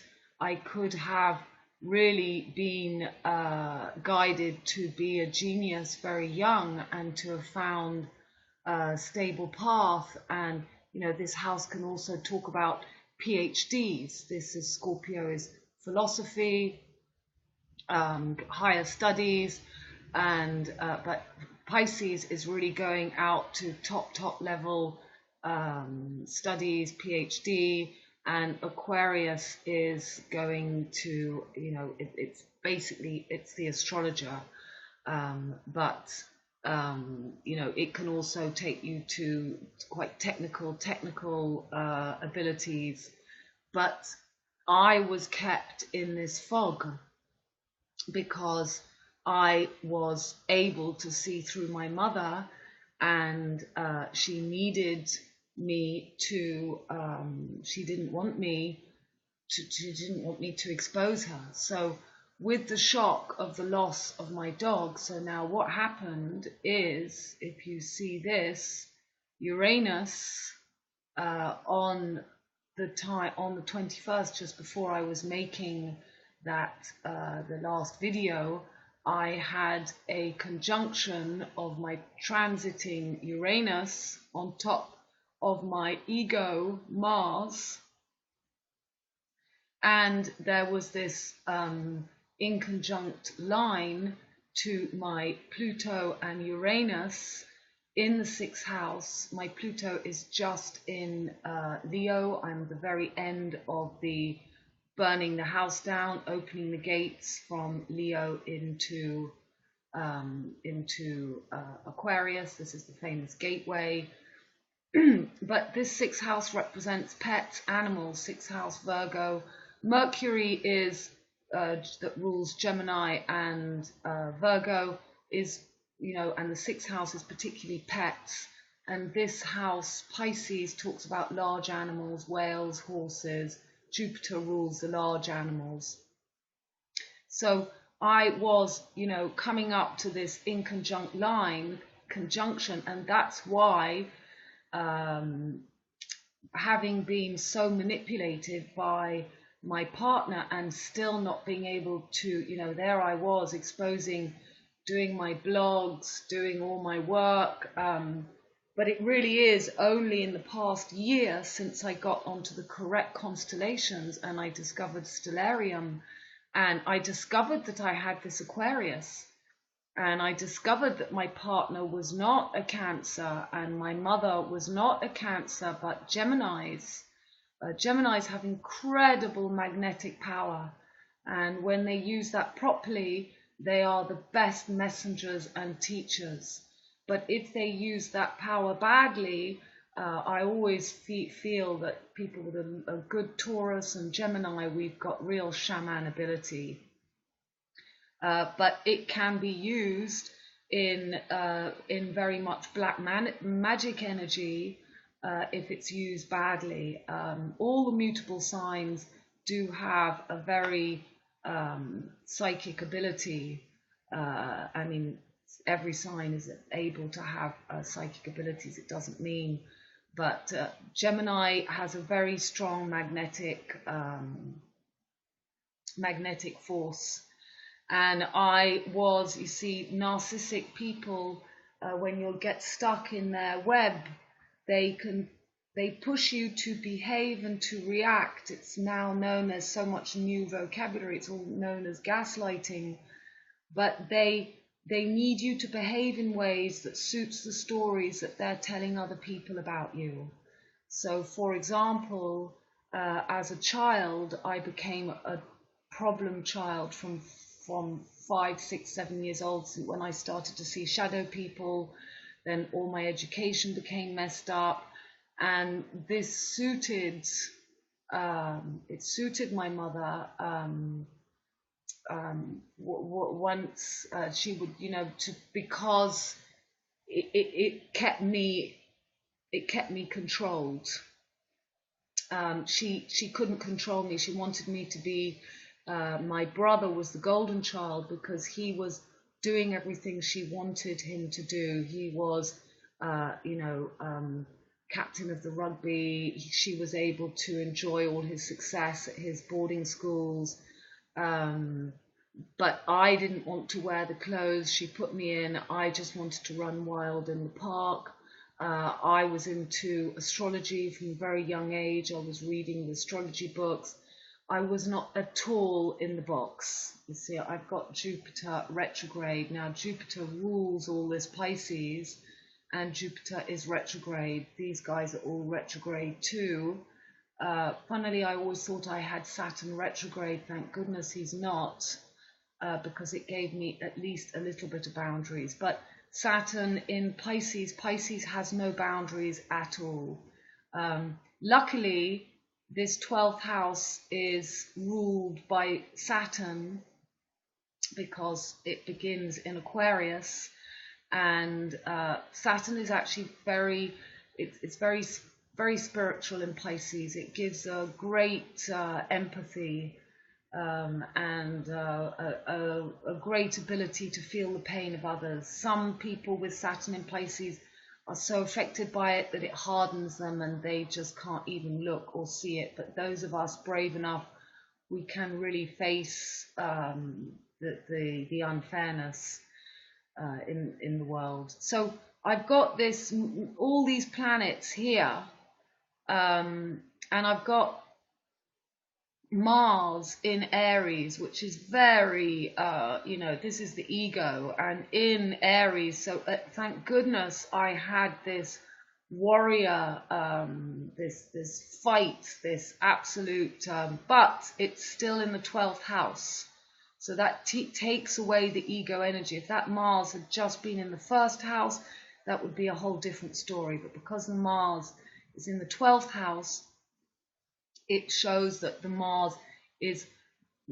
[SPEAKER 1] I could have really been guided to be a genius very young and to have found a stable path. And, you know, this house can also talk about PhDs. This is Scorpio, is philosophy, higher studies, and but Pisces is really going out to top level studies, PhD, and Aquarius is going to, you know, it's basically, it's the astrologer, but you know, it can also take you to quite technical abilities. But I was kept in this fog because I was able to see through my mother, and she needed me to, she didn't want me to expose her. So with the shock of the loss of my dog, so now what happened is, if you see this, Uranus on the 21st, just before I was making that the last video, I had a conjunction of my transiting Uranus on top of my ego Mars, and there was this inconjunct line to my Pluto and Uranus in the 6th house. My Pluto is just in Leo. I'm the very end of the burning the house down, opening the gates from Leo into Aquarius. This is the famous gateway. But this 6th house represents pets, animals. 6th house Virgo. Mercury is that rules Gemini and Virgo is, you know, and the 6th house is particularly pets. And this house, Pisces, talks about large animals, whales, horses. Jupiter rules the large animals. So I was, you know, coming up to this inconjunct line, conjunction, and that's why, having been so manipulated by my partner and still not being able to, you know, there I was exposing, doing my blogs, doing all my work, but it really is only in the past year since I got onto the correct constellations and I discovered Stellarium, and I discovered that I had this Aquarius, and I discovered that my partner was not a Cancer and my mother was not a Cancer, but Geminis. Geminis have incredible magnetic power, and when they use that properly, they are the best messengers and teachers. But if they use that power badly, I always feel that people with a good Taurus and Gemini, we've got real shaman ability. But it can be used in very much black magic energy if it's used badly. All the mutable signs do have a very psychic ability. I mean, every sign is able to have psychic abilities. It doesn't mean, but Gemini has a very strong magnetic force. And you see, narcissistic people, when you'll get stuck in their web, they push you to behave and to react. It's now known as so much new vocabulary. It's all known as gaslighting, but they need you to behave in ways that suits the stories that they're telling other people about you. So, for example, as a child, I became a problem child from 5, 6, 7 years old, when I started to see shadow people. Then all my education became messed up, and this suited my mother. Once she would, because it kept me controlled. She couldn't control me. She wanted me to be. My brother was the golden child because he was doing everything she wanted him to do. He was, captain of the rugby. She was able to enjoy all his success at his boarding schools. But I didn't want to wear the clothes she put me in. I just wanted to run wild in the park. I was into astrology from a very young age. I was reading the astrology books. I was not at all in the box. You see, I've got Jupiter retrograde. Now, Jupiter rules all this Pisces, and Jupiter is retrograde. These guys are all retrograde too. Funnily, I always thought I had Saturn retrograde. Thank goodness he's not, because it gave me at least a little bit of boundaries. But Saturn in Pisces has no boundaries at all. Luckily, this 12th house is ruled by Saturn because it begins in Aquarius, and Saturn is actually it's very spiritual in Pisces. It gives a great empathy and a great ability to feel the pain of others. Some people with Saturn in Pisces are so affected by it that it hardens them and they just can't even look or see it. But those of us brave enough, we can really face the unfairness in the world. So I've got all these planets here, and I've got Mars in Aries, which is very, this is the ego, and in Aries. So thank goodness I had this warrior, this fight, this absolute, but it's still in the 12th house. So that takes away the ego energy. If that Mars had just been in the first house, that would be a whole different story. But because the Mars is in the 12th house, it shows that the Mars is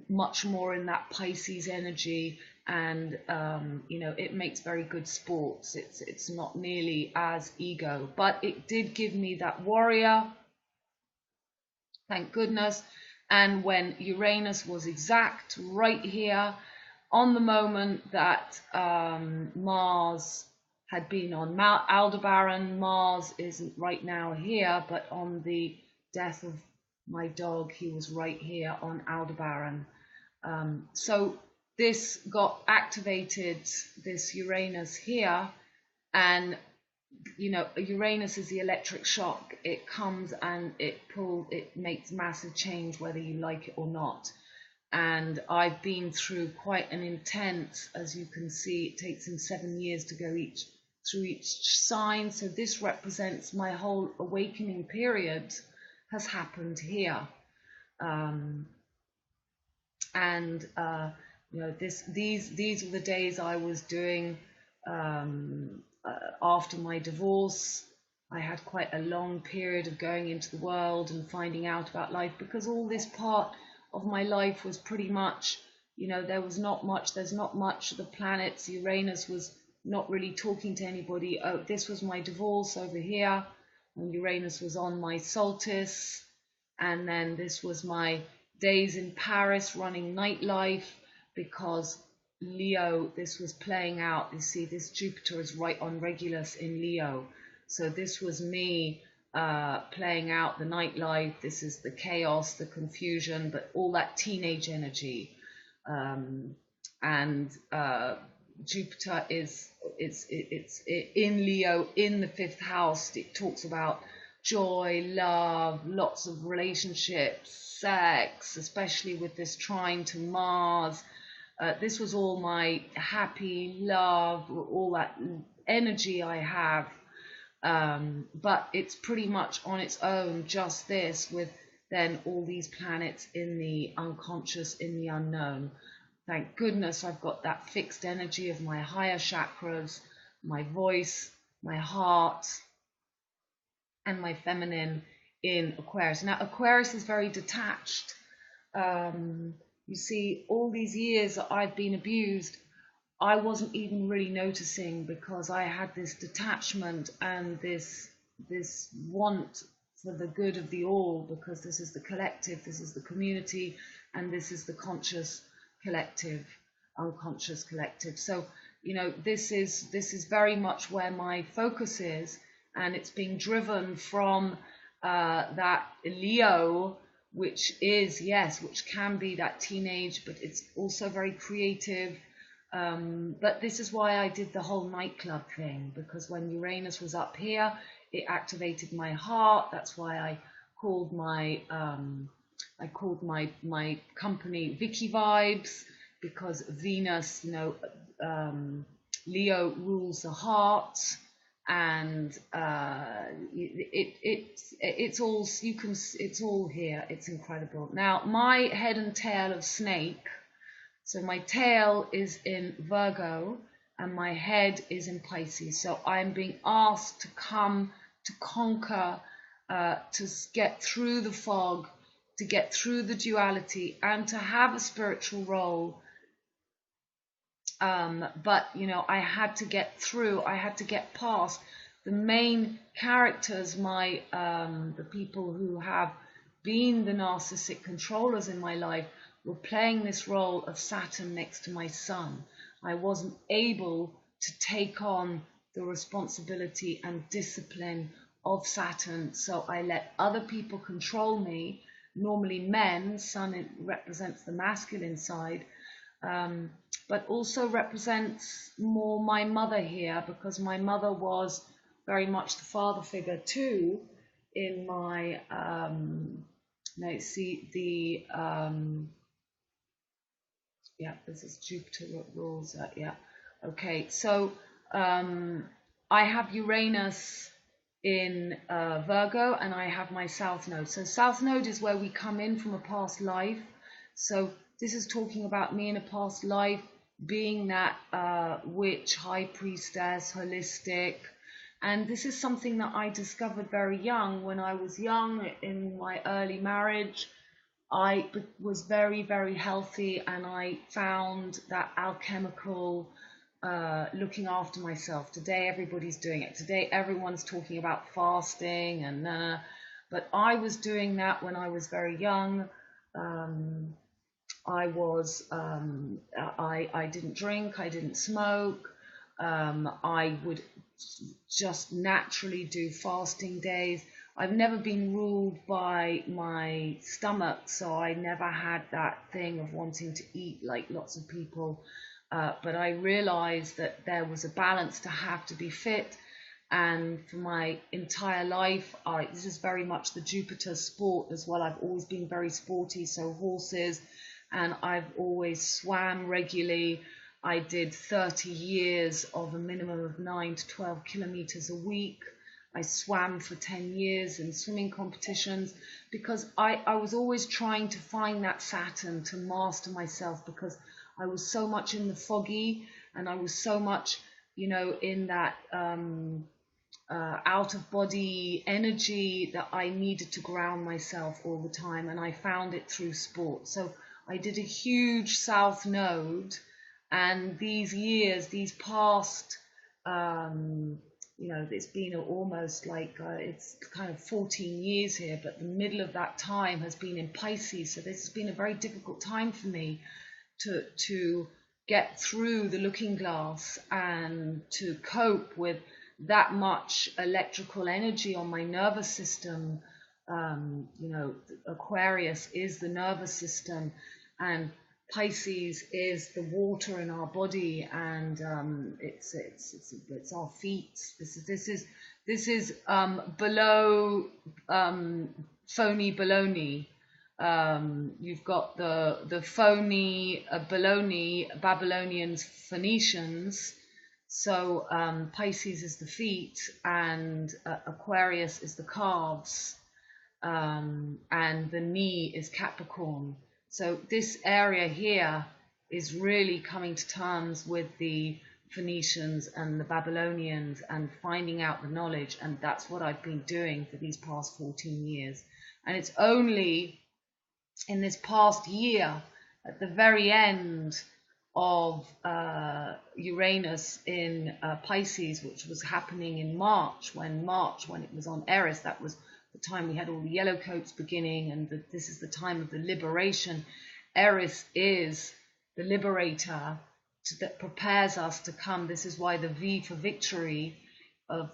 [SPEAKER 1] much more in that Pisces energy, and it makes very good sports. It's not nearly as ego, but it did give me that warrior, thank goodness. And when Uranus was exact right here, on the moment that Mars had been on Mount Aldebaran, Mars isn't right now here, but on the death of my dog, he was right here on Aldebaran. So this got activated, this Uranus here, and Uranus is the electric shock. It comes and it makes massive change whether you like it or not. And I've been through quite an intense, as you can see, it takes him 7 years to go through each sign. So this represents my whole awakening period has happened here. These were the days I was doing after my divorce. I had quite a long period of going into the world and finding out about life, because all this part of my life was pretty much, there's not much. The planets, Uranus was not really talking to anybody. Oh, this was my divorce over here, and Uranus was on my solstice, and then this was my days in Paris running nightlife, because Leo, this was playing out. You see, this Jupiter is right on Regulus in Leo. So this was me playing out the nightlife. This is the chaos, the confusion, but all that teenage energy. Jupiter is it's in Leo in the 5th house. It talks about joy, love, lots of relationships, sex, especially with this trine to Mars. This was all my happy love, all that energy I have. But it's pretty much on its own, just this, with then all these planets in the unconscious, in the unknown. Thank goodness I've got that fixed energy of my higher chakras, my voice, my heart, and my feminine in Aquarius. Now, Aquarius is very detached. You see, all these years that I've been abused, I wasn't even really noticing, because I had this detachment and this want for the good of the all, because this is the collective, this is the community, and this is the conscious collective, unconscious collective. So, you know, this is very much where my focus is, and it's being driven from that Leo, which is, yes, which can be that teenage, but it's also very creative. But this is why I did the whole nightclub thing, because when Uranus was up here, it activated my heart. That's why I called my my company Vicky Vibes, because Venus, you know, Leo rules the heart, and it's all, you can, it's all here. It's incredible. Now, my head and tail of snake. So my tail is in Virgo and my head is in Pisces. So I'm being asked to come, to conquer, to get through the fog, to get through the duality, and to have a spiritual role. But, you know, I had to get through, I had to get past the main characters, the people who have been the narcissistic controllers in my life, were playing this role of Saturn next to my sun. I wasn't able to take on the responsibility and discipline of Saturn, so I let other people control me, normally men. Sun represents the masculine side, but also represents more my mother here, because my mother was very much the father figure too in my, yeah, this is Jupiter that rules that, yeah. Okay, so I have Uranus in Virgo, and I have my South Node. So South Node is where we come in from a past life. So this is talking about me in a past life, being that witch, high priestess, holistic. And this is something that I discovered very young. When I was young, in my early marriage, I was very, very healthy, and I found that alchemical looking after myself. Today, everybody's doing it. Today, everyone's talking about fasting, and but I was doing that when I was very young. I didn't drink, I didn't smoke. I would just naturally do fasting days. I've never been ruled by my stomach, so I never had that thing of wanting to eat like lots of people. But I realized that there was a balance to have to be fit. And for my entire life, this is very much the Jupiter sport as well. I've always been very sporty, so horses, and I've always swam regularly. I did 30 years of a minimum of 9 to 12 kilometers a week. I swam for 10 years in swimming competitions, because I was always trying to find that Saturn, to master myself, because I was so much in the foggy, and I was so much, you know, in that out of body energy, that I needed to ground myself all the time, and I found it through sport. So I did a huge South Node, and these years, these past, you know, it's been almost like, it's kind of 14 years here, but the middle of that time has been in Pisces. So this has been a very difficult time for me to get through the looking glass and to cope with that much electrical energy on my nervous system. You know, Aquarius is the nervous system, and Pisces is the water in our body, and it's our feet. This is below phony baloney. You've got the phony baloney Babylonians, Phoenicians. So Pisces is the feet, and Aquarius is the calves, and the knee is Capricorn. So this area here is really coming to terms with the Phoenicians and the Babylonians and finding out the knowledge, and that's what I've been doing for these past 14 years. And it's only in this past year, at the very end of Uranus in Pisces, which was happening in March, when it was on Eris, that was the time we had all the yellow coats beginning, and this is the time of the liberation. Eris is the liberator that prepares us to come. This is why the V for victory of,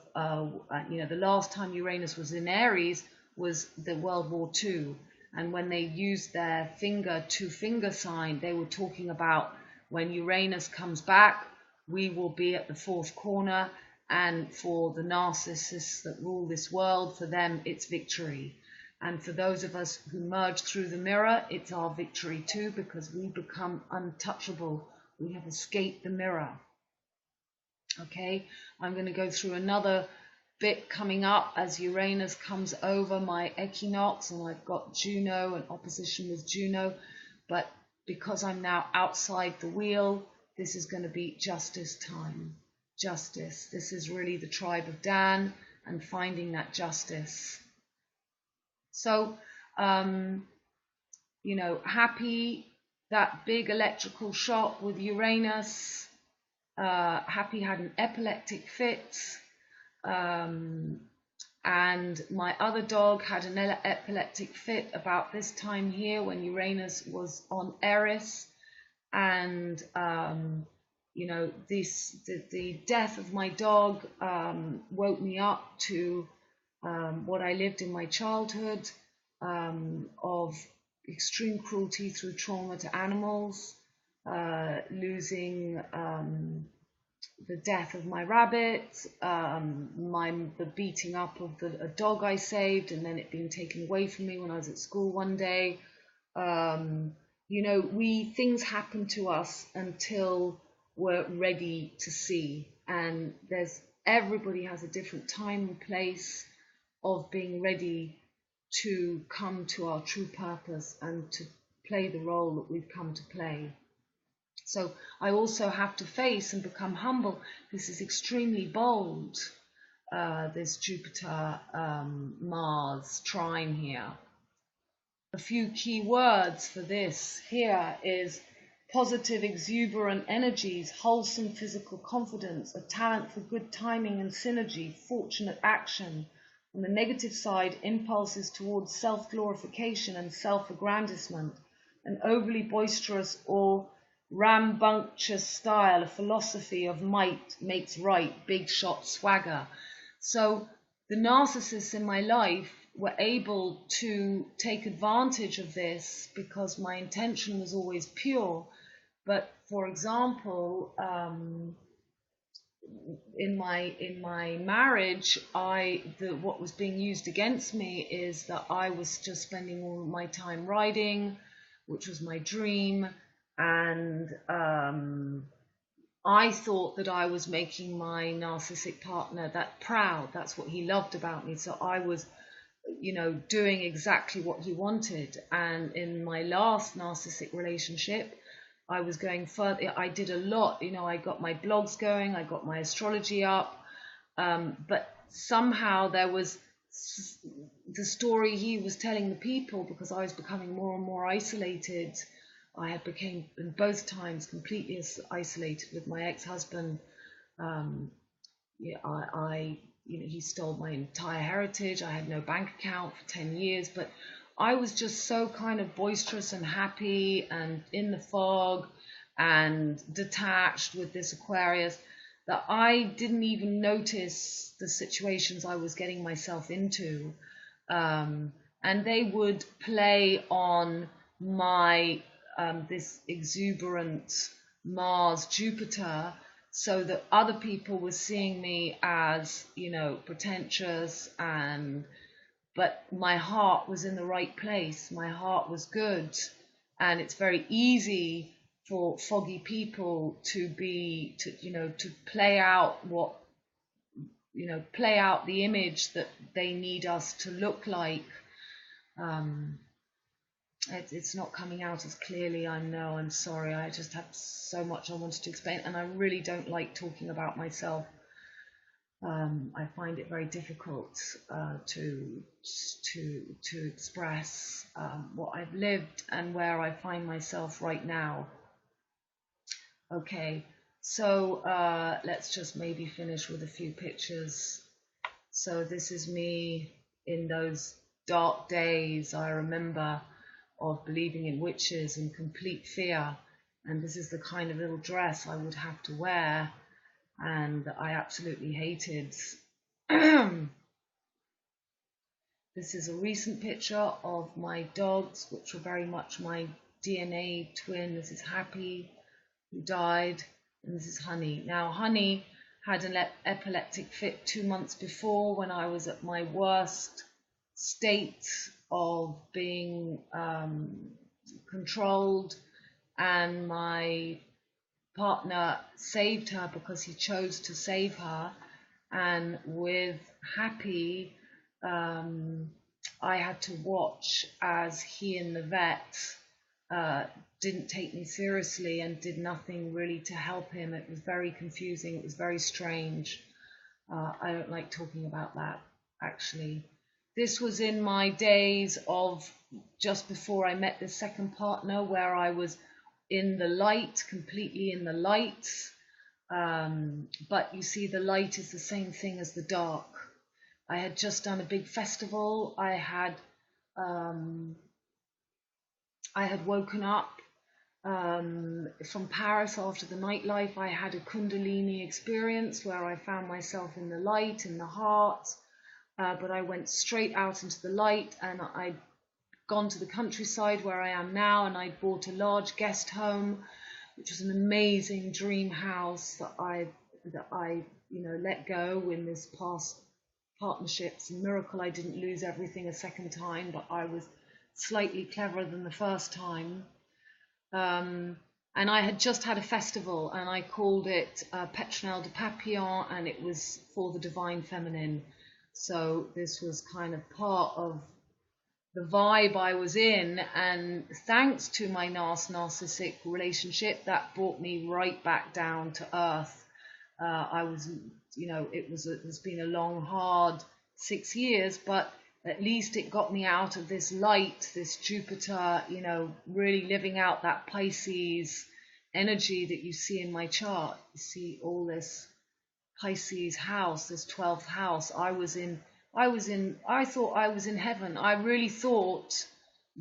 [SPEAKER 1] you know, the last time Uranus was in Aries was the World War II. And when they used their two-finger sign, they were talking about when Uranus comes back, we will be at the fourth corner. And for the narcissists that rule this world, for them, it's victory. And for those of us who merge through the mirror, it's our victory too, because we become untouchable. We have escaped the mirror. Okay, I'm going to go through another bit coming up as Uranus comes over my equinox, and I've got Juno and opposition with Juno. But because I'm now outside the wheel, this is going to be justice time. Justice. This is really the tribe of Dan and finding that justice. So, you know, happy that big electrical shock with Uranus. Happy had an epileptic fit. And my other dog had an epileptic fit about this time here when Uranus was on Eris. And you know, the death of my dog woke me up to what I lived in my childhood, of extreme cruelty through trauma to animals, losing the death of my rabbit, the beating up of a dog I saved, and then it being taken away from me when I was at school one day. You know, things happen to us until we're ready to see, and everybody has a different time and place of being ready to come to our true purpose and to play the role that we've come to play. So I also have to face and become humble. This is extremely bold, this Jupiter Mars trine here. A few key words for this here is positive, exuberant energies, wholesome physical confidence, a talent for good timing and synergy, fortunate action. On the negative side, impulses towards self-glorification and self-aggrandizement, an overly boisterous or rambunctious style, a philosophy of might makes right, big shot swagger. So the narcissists in my life were able to take advantage of this because my intention was always pure. But for example, in my marriage, what was being used against me is that I was just spending all my time writing, which was my dream, and I thought that I was making my narcissistic partner that proud. That's what he loved about me. So I was, you know, doing exactly what he wanted. And in my last narcissistic relationship, I was going further. I did a lot, you know, I got my blogs going, I got my astrology up, but somehow there was the story he was telling the people, because I was becoming more and more isolated. I had became in both times completely isolated with my ex-husband. Yeah, you know, he stole my entire heritage. I had no bank account for 10 years, but I was just so kind of boisterous and happy and in the fog, and detached with this Aquarius, that I didn't even notice the situations I was getting myself into. And they would play on my this exuberant Mars Jupiter, so that other people were seeing me as, you know, pretentious, but my heart was in the right place. My heart was good, and it's very easy for foggy people to play out play out the image that they need us to look like. It's not coming out as clearly, I know, I'm sorry. I just have so much I wanted to explain, and I really don't like talking about myself. I find it very difficult to express what I've lived and where I find myself right now. Okay, so let's just maybe finish with a few pictures. So this is me in those dark days, I remember, of believing in witches and complete fear. And this is the kind of little dress I would have to wear, and I absolutely hated. This is a recent picture of my dogs, which were very much my DNA twin. This is Happy, who died, and this is Honey. Now, Honey had an epileptic fit 2 months before, when I was at my worst state of being controlled, and my partner saved her because he chose to save her. And with Happy, I had to watch as he and the vet didn't take me seriously and did nothing really to help him. It was very confusing. It was very strange. I don't like talking about that, actually. This was in my days of just before I met this second partner, where I was in the light, completely in the light. But you see, the light is the same thing as the dark. I had just done a big festival. I had woken up from Paris after the nightlife. I had a Kundalini experience where I found myself in the light, in the heart, but I went straight out into the light, and I'd gone to the countryside where I am now, and I bought a large guest home, which was an amazing dream house that I let go in this past partnerships. A miracle I didn't lose everything a second time, but I was slightly cleverer than the first time. And I had just had a festival, and I called it Petronelle de Papillon, and it was for the divine feminine. So this was kind of part of the vibe I was in, and thanks to my narcissistic relationship, that brought me right back down to earth. I was, it's been a long, hard 6 years, but at least it got me out of this light, this Jupiter, really living out that Pisces energy that you see in my chart. You see all this Pisces house, this 12th house. I thought I was in heaven. I really thought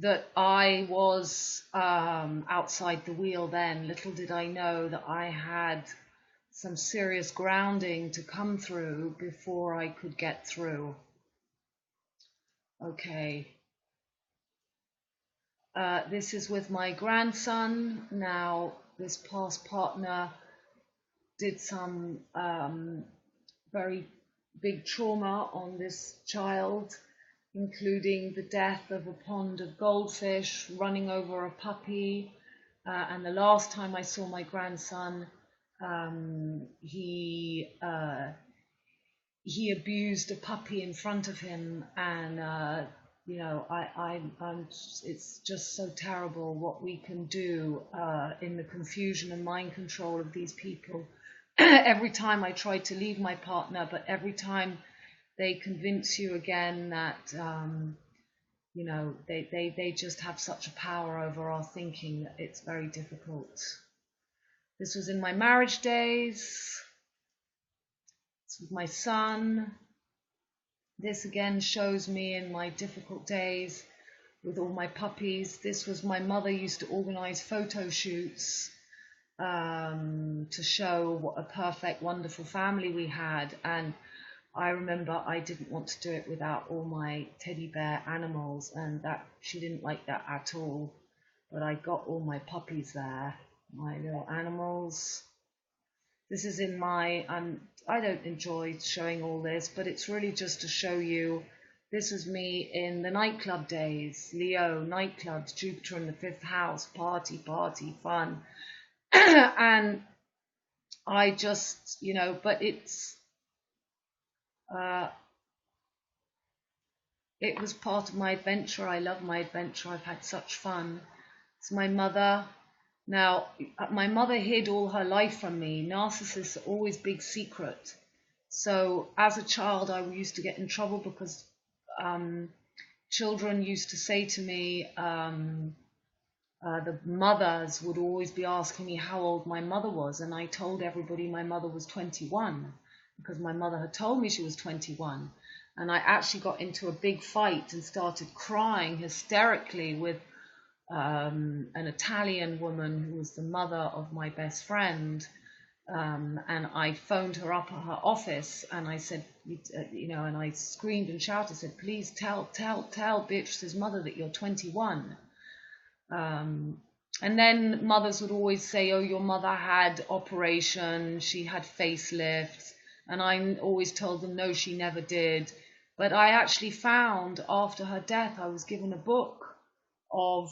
[SPEAKER 1] that I was outside the wheel then. Little did I know that I had some serious grounding to come through before I could get through. Okay. This is with my grandson. Now, this past partner did some very big trauma on this child, including the death of a pond of goldfish, running over a puppy, and the last time I saw my grandson, he abused a puppy in front of him, and it's just so terrible what we can do in the confusion and mind control of these people. Every time I try to leave my partner, but every time they convince you again that, they just have such a power over our thinking that it's very difficult. This was in my marriage days. It's with my son. This again shows me in my difficult days with all my puppies. This was my mother used to organize photo shoots, to show what a perfect, wonderful family we had. And I remember I didn't want to do it without all my teddy bear animals, and that she didn't like that at all. But I got all my puppies there, my little animals. This is in my, I don't enjoy showing all this, but it's really just to show you, this is me in the nightclub days, Leo, nightclubs, Jupiter in the 5th house, party, fun. And I just, you know, but it was part of my adventure. I love my adventure. I've had such fun. It's my mother. Now, my mother hid all her life from me. Narcissists are always big secret. So as a child, I used to get in trouble because children used to say to me, the mothers would always be asking me how old my mother was. And I told everybody my mother was 21 because my mother had told me she was 21. And I actually got into a big fight and started crying hysterically with an Italian woman who was the mother of my best friend, and I phoned her up at her office, and I said, you know, and I screamed and shouted, said, please tell Beatrice's mother that you're 21. And then mothers would always say, oh, your mother had operation, she had facelifts, and I always told them, no, she never did. But I actually found after her death, I was given a book of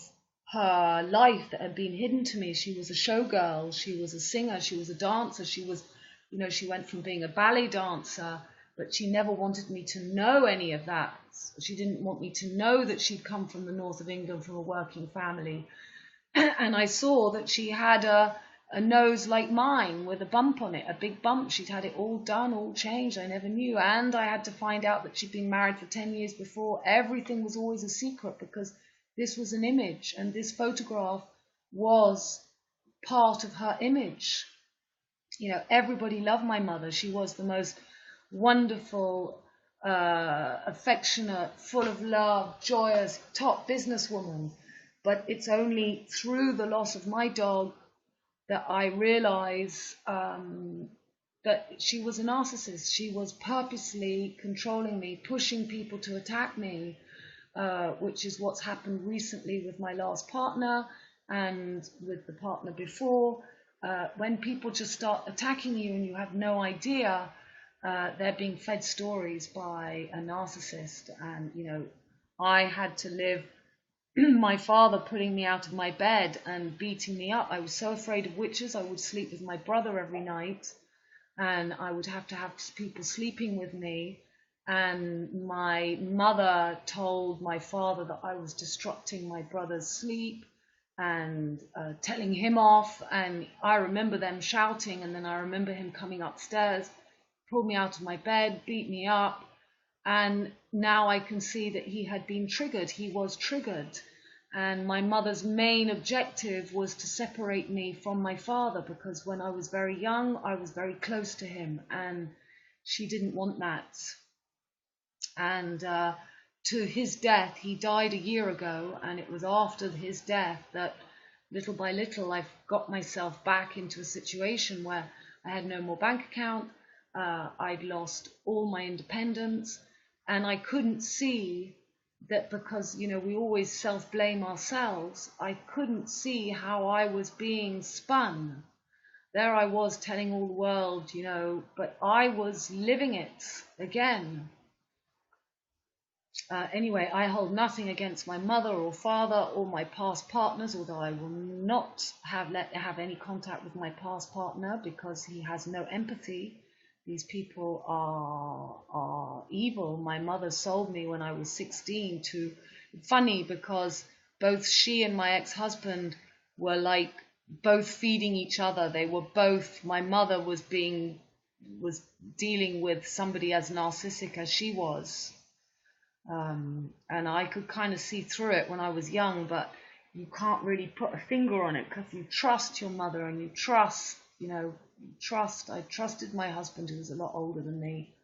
[SPEAKER 1] her life that had been hidden to me. She was a showgirl, she was a singer, she was a dancer, she was, you know, she went from being a ballet dancer, but she never wanted me to know any of that. She didn't want me to know that she'd come from the north of England, from a working family. And I saw that she had a nose like mine with a bump on it, a big bump. She'd had it all done, all changed. I never knew. And I had to find out that she'd been married for 10 years before. Everything was always a secret because this was an image, and this photograph was part of her image. You know, everybody loved my mother. She was the most wonderful, affectionate, full of love, joyous, top businesswoman. But it's only through the loss of my dog that I realize that she was a narcissist. She was purposely controlling me, pushing people to attack me, which is what's happened recently with my last partner and with the partner before. When people just start attacking you and you have no idea, they're being fed stories by a narcissist. And, you know, I had to live my father putting me out of my bed and beating me up. I was so afraid of witches. I would sleep with my brother every night, and I would have to have people sleeping with me. And my mother told my father that I was disrupting my brother's sleep and telling him off. And I remember them shouting, and then I remember him coming upstairs, pulled me out of my bed, beat me up. And now I can see that he had been triggered. He was triggered. And my mother's main objective was to separate me from my father, because when I was very young, I was very close to him, and she didn't want that. And to his death, he died a year ago, and it was after his death that little by little I've got myself back into a situation where I had no more bank account, I'd lost all my independence, and I couldn't see that, because, you know, we always self-blame ourselves. I couldn't see how I was being spun. There I was telling all the world, you know, but I was living it again. Anyway, I hold nothing against my mother or father or my past partners, although I will not have any contact with my past partner because he has no empathy. These people are evil. My mother sold me when I was 16 to, funny because both she and my ex-husband were like both feeding each other. They were both, my mother was dealing with somebody as narcissistic as she was. And I could kind of see through it when I was young, but you can't really put a finger on it because you trust your mother and you trust, you know, I trusted my husband, who was a lot older than me.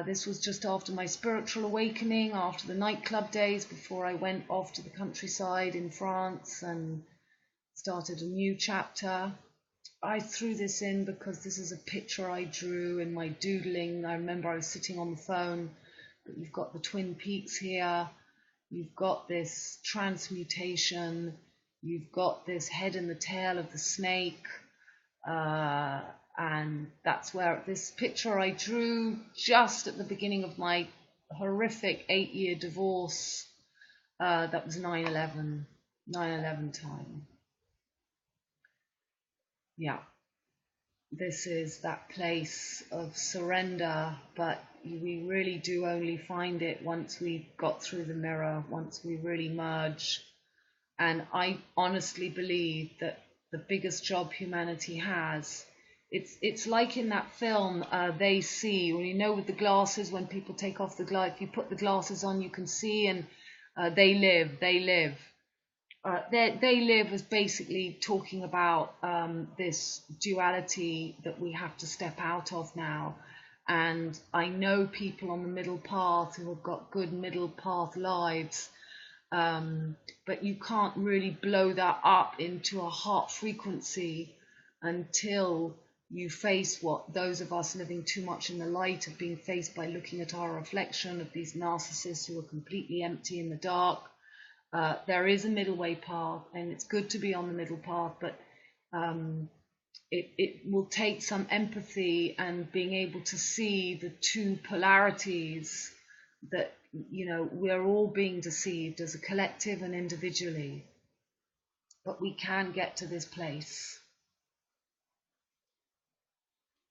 [SPEAKER 1] This was just after my spiritual awakening, after the nightclub days, before I went off to the countryside in France and started a new chapter. I threw this in because this is a picture I drew in my doodling. I remember I was sitting on the phone, but you've got the Twin Peaks here. You've got this transmutation. You've got this head and the tail of the snake. And that's where this picture I drew just at the beginning of my horrific 8-year divorce. That was 9/11 time. Yeah, this is that place of surrender, but we really do only find it once we've got through the mirror, once we really merge. And I honestly believe that the biggest job humanity has, it's like in that film, They See, when you know with the glasses, when people take off the glass, if you put the glasses on, you can see, and they live. They live was basically talking about this duality that we have to step out of now. And I know people on the middle path who have got good middle path lives, but you can't really blow that up into a heart frequency until you face what those of us living too much in the light have been faced by looking at our reflection of these narcissists who are completely empty in the dark. There is a middle way path, and it's good to be on the middle path, but it will take some empathy and being able to see the two polarities that, you know, we're all being deceived as a collective and individually, but we can get to this place.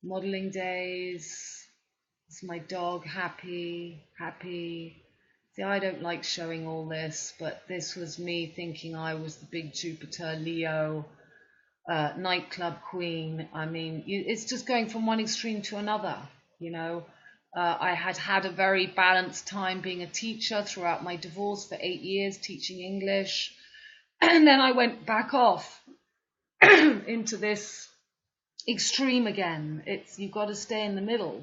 [SPEAKER 1] Modeling days. It's my dog, Happy. See, I don't like showing all this, but this was me thinking I was the big Jupiter Leo nightclub queen. I mean, it's just going from one extreme to another, you know. I had a very balanced time being a teacher throughout my divorce for 8 years, teaching English. And then I went back off into this extreme again. You've got to stay in the middle.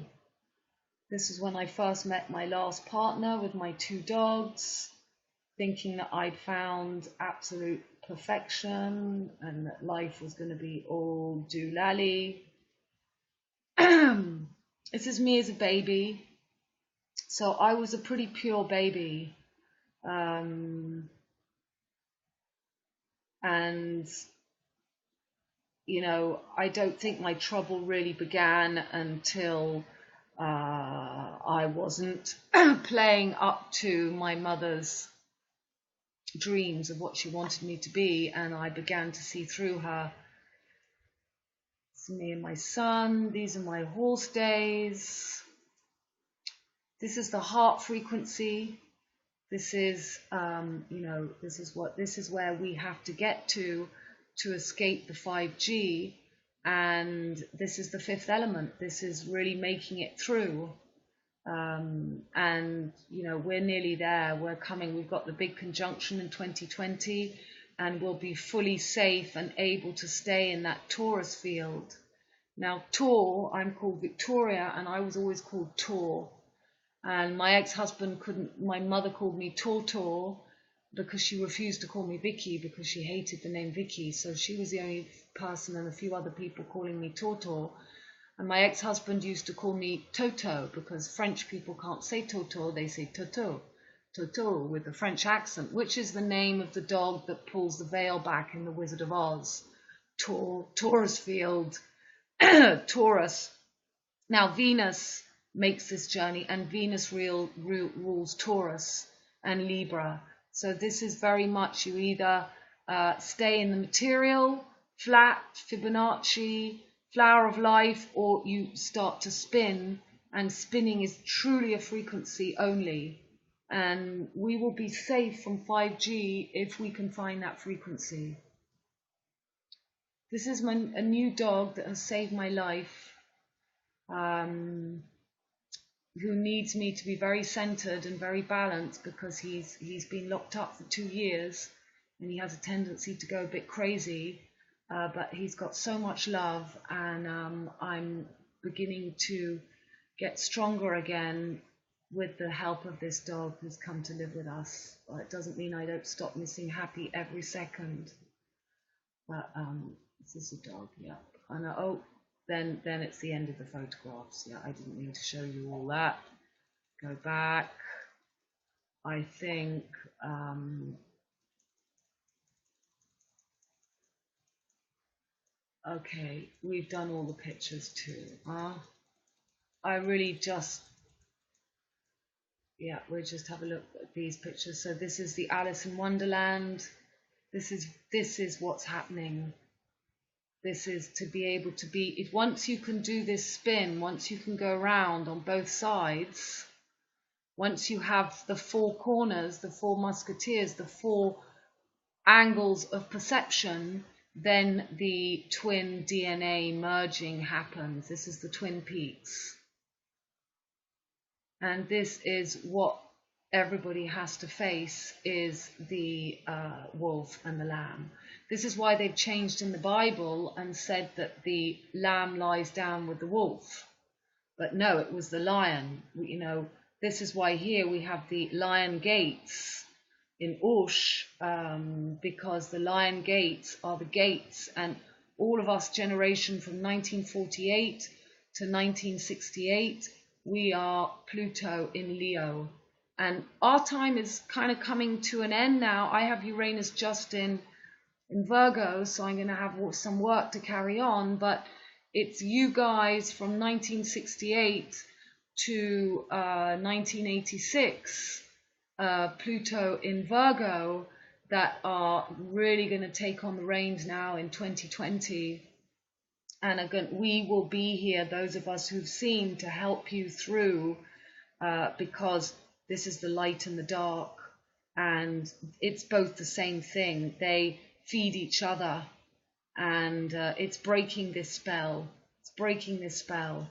[SPEAKER 1] This is when I first met my last partner with my 2 dogs, thinking that I'd found absolute perfection and that life was going to be all doolally. This is me as a baby. So I was a pretty pure baby. And, you know, I don't think my trouble really began until I wasn't playing up to my mother's dreams of what she wanted me to be, and I began to see through her. It's me and my son. These are my horse days. This is the heart frequency. This is, you know, this is where we have to get to escape the 5G. And this is the 5th element. This is really making it through. And, you know, we're nearly there. We're coming. We've got the big conjunction in 2020, and we'll be fully safe and able to stay in that Taurus field. Now, Tor, I'm called Victoria, and I was always called Tor. And my ex-husband my mother called me Tor because she refused to call me Vicky because she hated the name Vicky. So she was the only person and a few other people calling me Tor. And my ex-husband used to call me Toto because French people can't say Toto, they say Toto. Toto with a French accent, which is the name of the dog that pulls the veil back in The Wizard of Oz. Taurus field, Taurus. Now Venus makes this journey, and Venus rules Taurus and Libra. So this is very much, you either stay in the material, flat, Fibonacci, flower of life, or you start to spin, and spinning is truly a frequency only. And we will be safe from 5G if we can find that frequency. This is a new dog that has saved my life, who needs me to be very centered and very balanced because he's been locked up for 2 years and he has a tendency to go a bit crazy, but he's got so much love, and I'm beginning to get stronger again with the help of this dog who's come to live with us. Well, it doesn't mean I don't stop missing Happy every second. But this is a dog, yeah. And oh, then it's the end of the photographs. Yeah, I didn't mean to show you all that. Go back. I think okay, we've done all the pictures too. I really just, yeah, we'll just have a look at these pictures. So this is the Alice in Wonderland. This is what's happening. This is to be able to be, if once you can do this spin, once you can go around on both sides, once you have the four corners, the four musketeers, the four angles of perception, then the twin DNA merging happens. This is the Twin Peaks. And this is what everybody has to face, is the wolf and the lamb. This is why they've changed in the Bible and said that the lamb lies down with the wolf. But no, it was the lion. You know, this is why here we have the lion gates in Ush, because the lion gates are the gates, and all of us generation from 1948 to 1968, we are Pluto in Leo. And our time is kind of coming to an end now. I have Uranus just in Virgo, so I'm going to have some work to carry on, but it's you guys from 1968 to 1986, Pluto in Virgo, that are really going to take on the reins now in 2020. And again, we will be here, those of us who've seen, to help you through, because this is the light and the dark, and it's both the same thing. They feed each other, and it's breaking this spell. It's breaking this spell.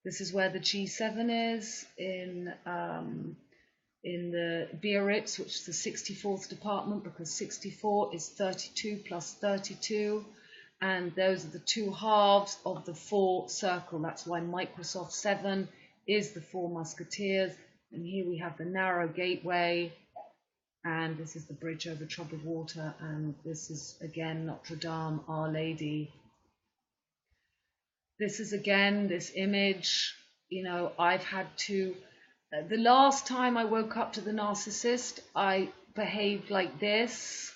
[SPEAKER 1] This is where the G7 is in the Biarritz, which is the 64th department, because 64 is 32 plus 32. And those are the two halves of the four circle. That's why Microsoft 7 is the four musketeers. And here we have the narrow gateway. And this is the bridge over troubled water. And this is, again, Notre Dame, Our Lady. This is, again, this image. You know, I've had to... the last time I woke up to the narcissist, I behaved like this.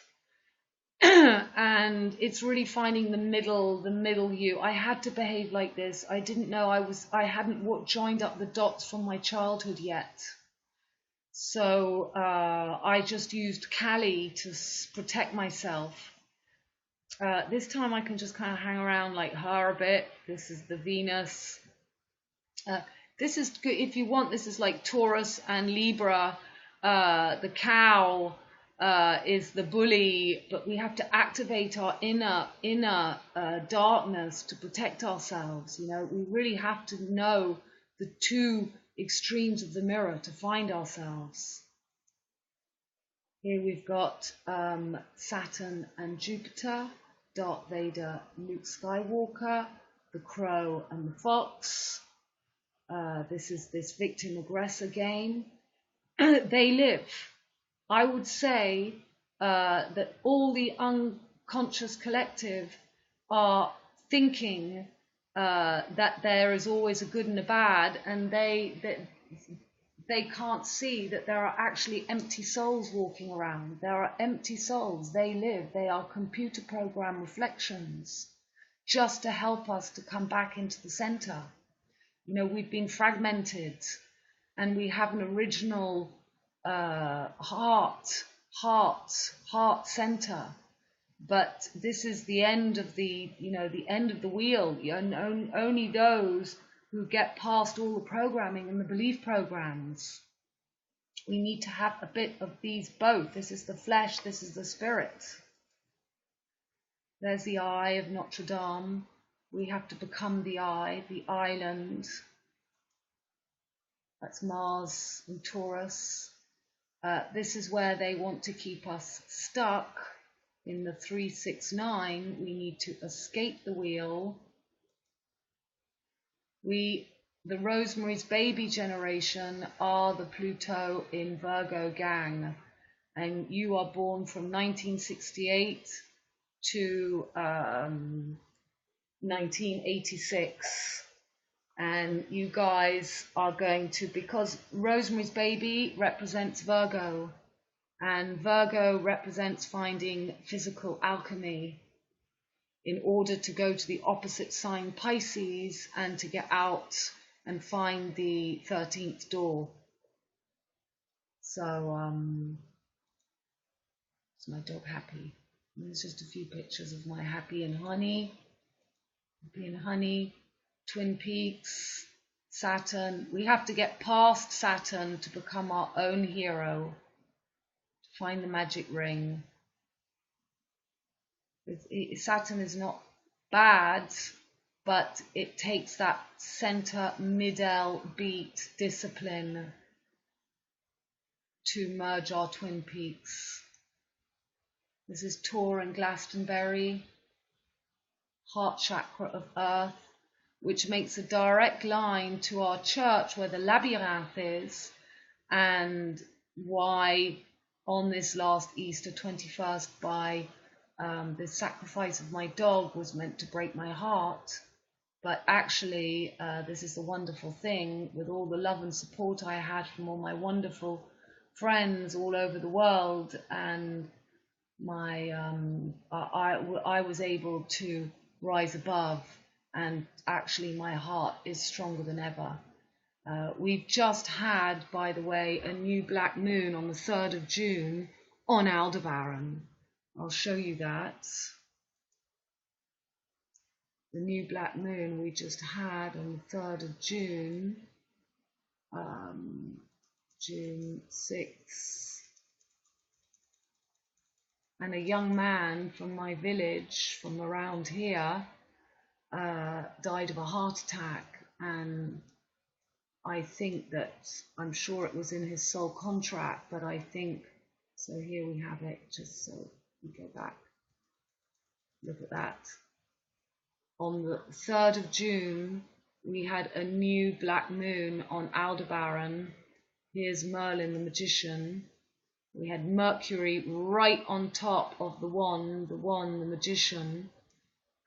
[SPEAKER 1] And it's really finding the middle you. I had to behave like this. I didn't know I hadn't joined up the dots from my childhood yet. So I just used Kali to protect myself. This time I can just kind of hang around like her a bit. This is the Venus. This is good if you want. This is like Taurus and Libra. The cow is the bully, but we have to activate our inner darkness to protect ourselves. You know, we really have to know the two extremes of the mirror to find ourselves. Here we've got Saturn and Jupiter, Dark Vader, Luke Skywalker, the crow and the fox. This is this victim-aggressor game. They live. I would say that all the unconscious collective are thinking that there is always a good and a bad, and they can't see that there are actually empty souls walking around. There are empty souls. They live. They are computer program reflections, just to help us to come back into the center. You know, we've been fragmented, and we have an original heart center, but this is the end of the end of the wheel. Only those who get past all the programming and the belief programs. We need to have a bit of these both. This is the flesh, this is the spirit. There's the eye of Notre Dame. We have to become the eye, the island. That's Mars and Taurus. This is where they want to keep us stuck. In the 369, we need to escape the wheel. The Rosemary's Baby generation are the Pluto in Virgo gang. And you are born from 1968 to 1986. And you guys are going to, because Rosemary's Baby represents Virgo, and Virgo represents finding physical alchemy in order to go to the opposite sign Pisces and to get out and find the 13th door. So, is my dog happy? And there's just a few pictures of my Happy and Honey. Happy and Honey, Twin Peaks, Saturn. We have to get past Saturn to become our own hero, to find the magic ring. Saturn is not bad, but it takes that center, middle, beat, discipline to merge our twin peaks. This is Tor and Glastonbury, heart chakra of Earth, which makes a direct line to our church where the labyrinth is, and why on this last Easter 21st by the sacrifice of my dog was meant to break my heart. But actually, this is the wonderful thing, with all the love and support I had from all my wonderful friends all over the world, and my I was able to rise above, and actually my heart is stronger than ever. We've just had, by the way, a new black moon on the 3rd of June on Aldebaran. I'll show you that. The new black moon we just had on the 3rd of June, June 6th. And a young man from my village, from around here, died of a heart attack. And I think that, I'm sure it was in his soul contract, but I think, so here we have it, just so we go back. Look at that. On the 3rd of June, we had a new black moon on Aldebaran. Here's Merlin the magician. We had Mercury right on top of the wand, the magician.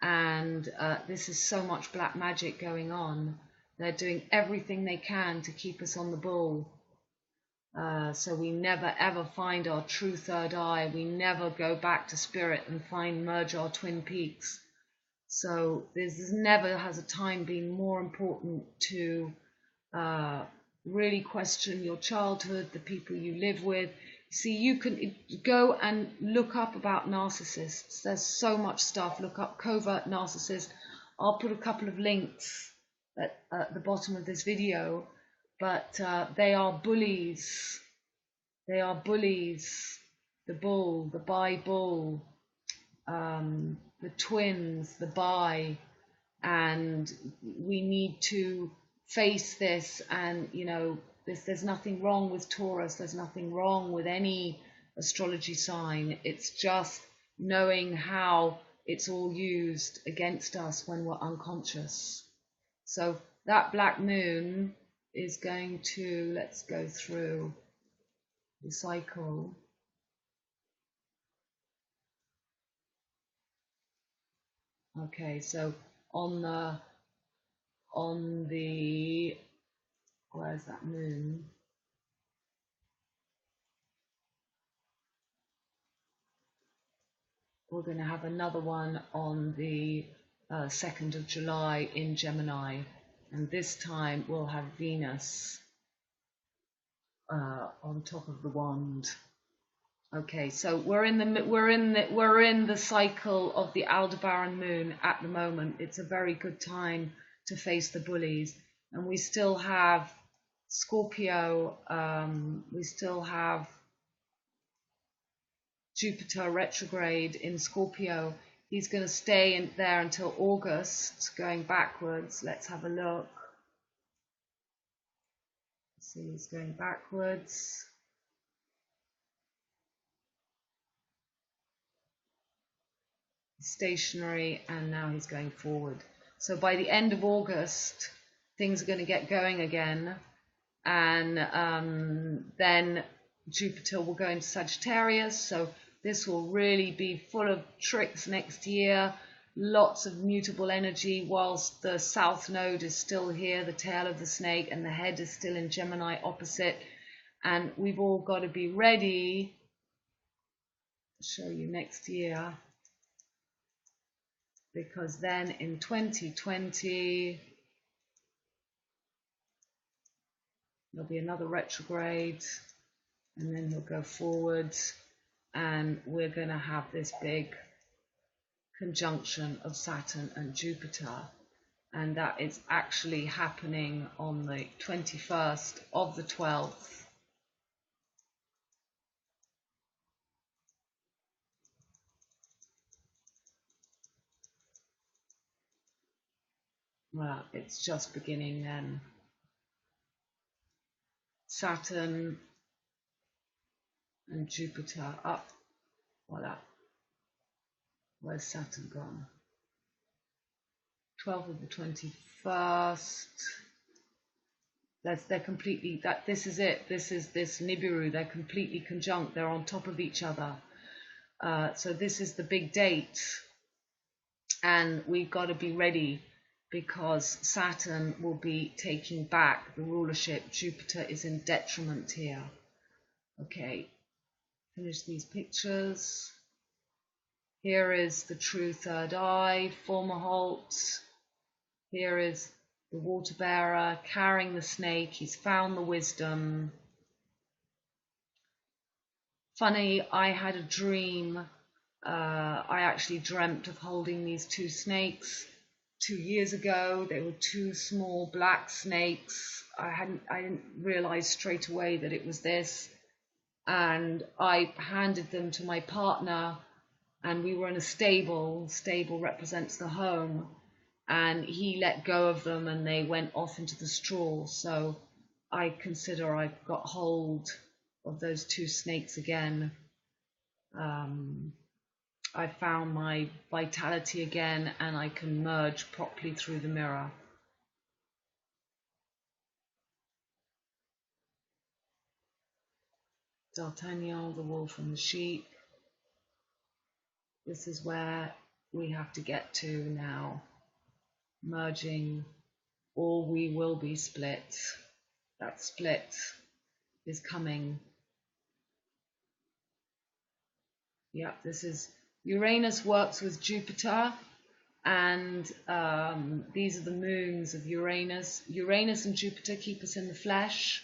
[SPEAKER 1] And this is so much black magic going on. They're doing everything they can to keep us on the bull. So we never ever find our true third eye. We never go back to spirit and merge our twin peaks. So there's never has a time been more important to really question your childhood, the people you live with. See, you can go and look up about narcissists. There's so much stuff. Look up covert narcissist. I'll put a couple of links at the bottom of this video. But they are bullies. They are bullies. The bull, the bi-bull, the twins, the bi, and we need to face this. And you know, there's nothing wrong with Taurus. There's nothing wrong with any astrology sign. It's just knowing how it's all used against us when we're unconscious. So that black moon is going to, let's go through the cycle. Okay, so on the where's that moon? We're going to have another one on the 2nd of July in Gemini, and this time we'll have Venus on top of the wand. Okay, so we're in the cycle of the Aldebaran moon at the moment. It's a very good time to face the bullies, and we still have Scorpio. We still have Jupiter retrograde in Scorpio. He's going to stay there until August, going backwards. Let's have a look. See, he's going backwards. Stationary, and now he's going forward. So by the end of August, things are going to get going again, and then Jupiter will go into Sagittarius. So This will really be full of tricks next year. Lots of mutable energy whilst the South Node is still here, the tail of the snake, and the head is still in Gemini opposite. And we've all got to be ready. I'll show you next year. Because then in 2020, there'll be another retrograde, and then he'll go forward, and we're going to have this big conjunction of Saturn and Jupiter, and that is actually happening on the 21st of the 12th. Well, it's just beginning then. Saturn and Jupiter up. Voila. Where's Saturn gone? 12th of the 21st. They're completely, this is it. This is this Nibiru. They're completely conjunct. They're on top of each other. So this is the big date. And we've got to be ready because Saturn will be taking back the rulership. Jupiter is in detriment here. Okay, finish these pictures. Here is the true third eye, Formerholt. Here is the water bearer carrying the snake. He's found the wisdom. Funny, I had a dream. I actually dreamt of holding these two snakes 2 years ago. They were two small black snakes. I didn't realize straight away that it was this. And I handed them to my partner, and we were in a stable. Stable represents the home. And he let go of them and they went off into the straw. So I consider I've got hold of those two snakes again. I found my vitality again, and I can merge properly through the mirror. D'Artagnan, the wolf and the sheep. This is where we have to get to now. Merging, or we will be split. That split is coming. Yeah, this is Uranus works with Jupiter, and these are the moons of Uranus. Uranus and Jupiter keep us in the flesh,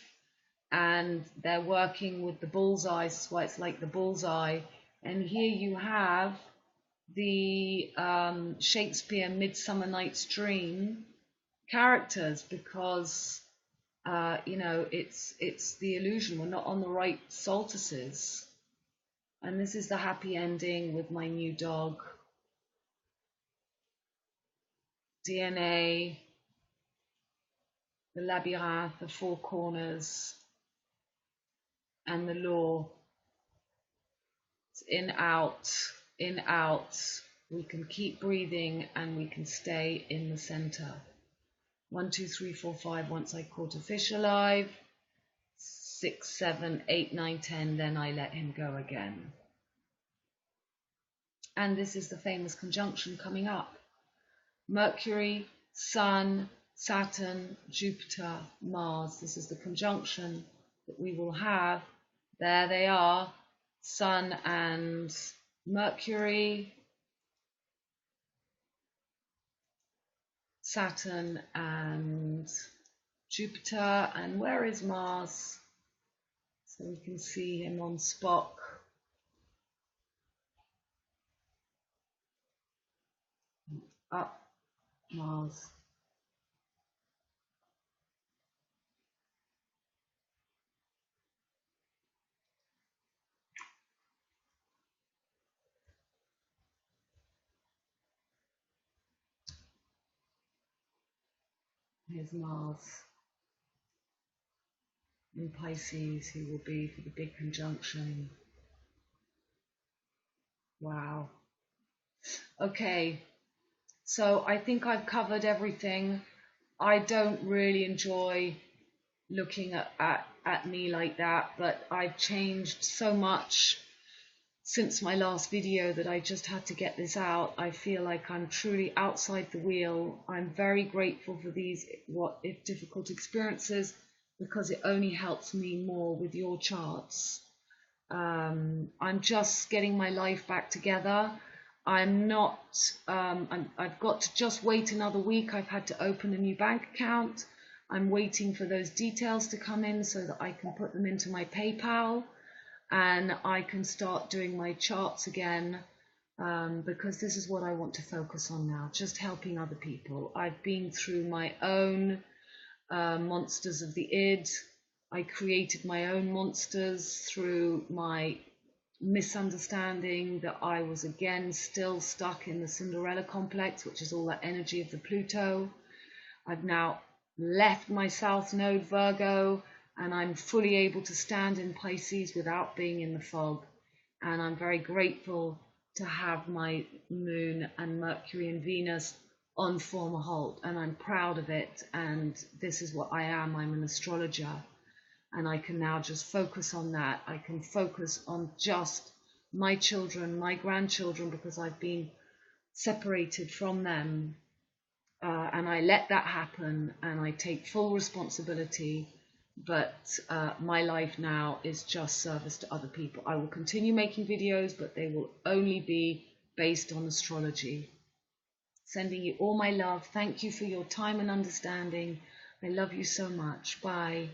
[SPEAKER 1] and they're working with the bullseye. That's why it's like the bullseye. And here you have the Shakespeare Midsummer Night's Dream characters, because you know, it's the illusion. We're not on the right solstices. And this is the happy ending with my new dog. DNA, the labyrinth, the four corners, and the law. It's in, out, in, out. We can keep breathing and we can stay in the center. 1, 2, 3, 4, 5. Once I caught a fish alive. 6, 7, 8, 9, 10, then I let him go again. And this is the famous conjunction coming up. Mercury, Sun, Saturn, Jupiter, Mars. This is the conjunction that we will have. There they are, Sun and Mercury, Saturn and Jupiter. And where is Mars? So we can see him on Spock. Up, Mars. Here's Mars in Pisces, who will be for the big conjunction. Wow. Okay, so I think I've covered everything. I don't really enjoy looking at me like that, but I've changed so much since my last video that I just had to get this out. I feel like I'm truly outside the wheel. I'm very grateful for these what if difficult experiences, because it only helps me more with your charts. I'm just getting my life back together. I'm not, I've got to just wait another week. I've had to open a new bank account. I'm waiting for those details to come in so that I can put them into my PayPal and I can start doing my charts again, because this is what I want to focus on now, just helping other people. I've been through my own monsters of the id. I created my own monsters through my misunderstanding that I was again still stuck in the Cinderella complex, which is all that energy of the Pluto. I've now left my South Node Virgo, and I'm fully able to stand in Pisces without being in the fog. And I'm very grateful to have my Moon and Mercury and Venus on former halt, and I'm proud of it. And this is what I am. I'm an astrologer, and I can now just focus on that. I can focus on just my children, my grandchildren, because I've been separated from them. And I let that happen, and I take full responsibility. But my life now is just service to other people. I will continue making videos, but they will only be based on astrology. Sending you all my love. Thank you for your time and understanding. I love you so much. Bye.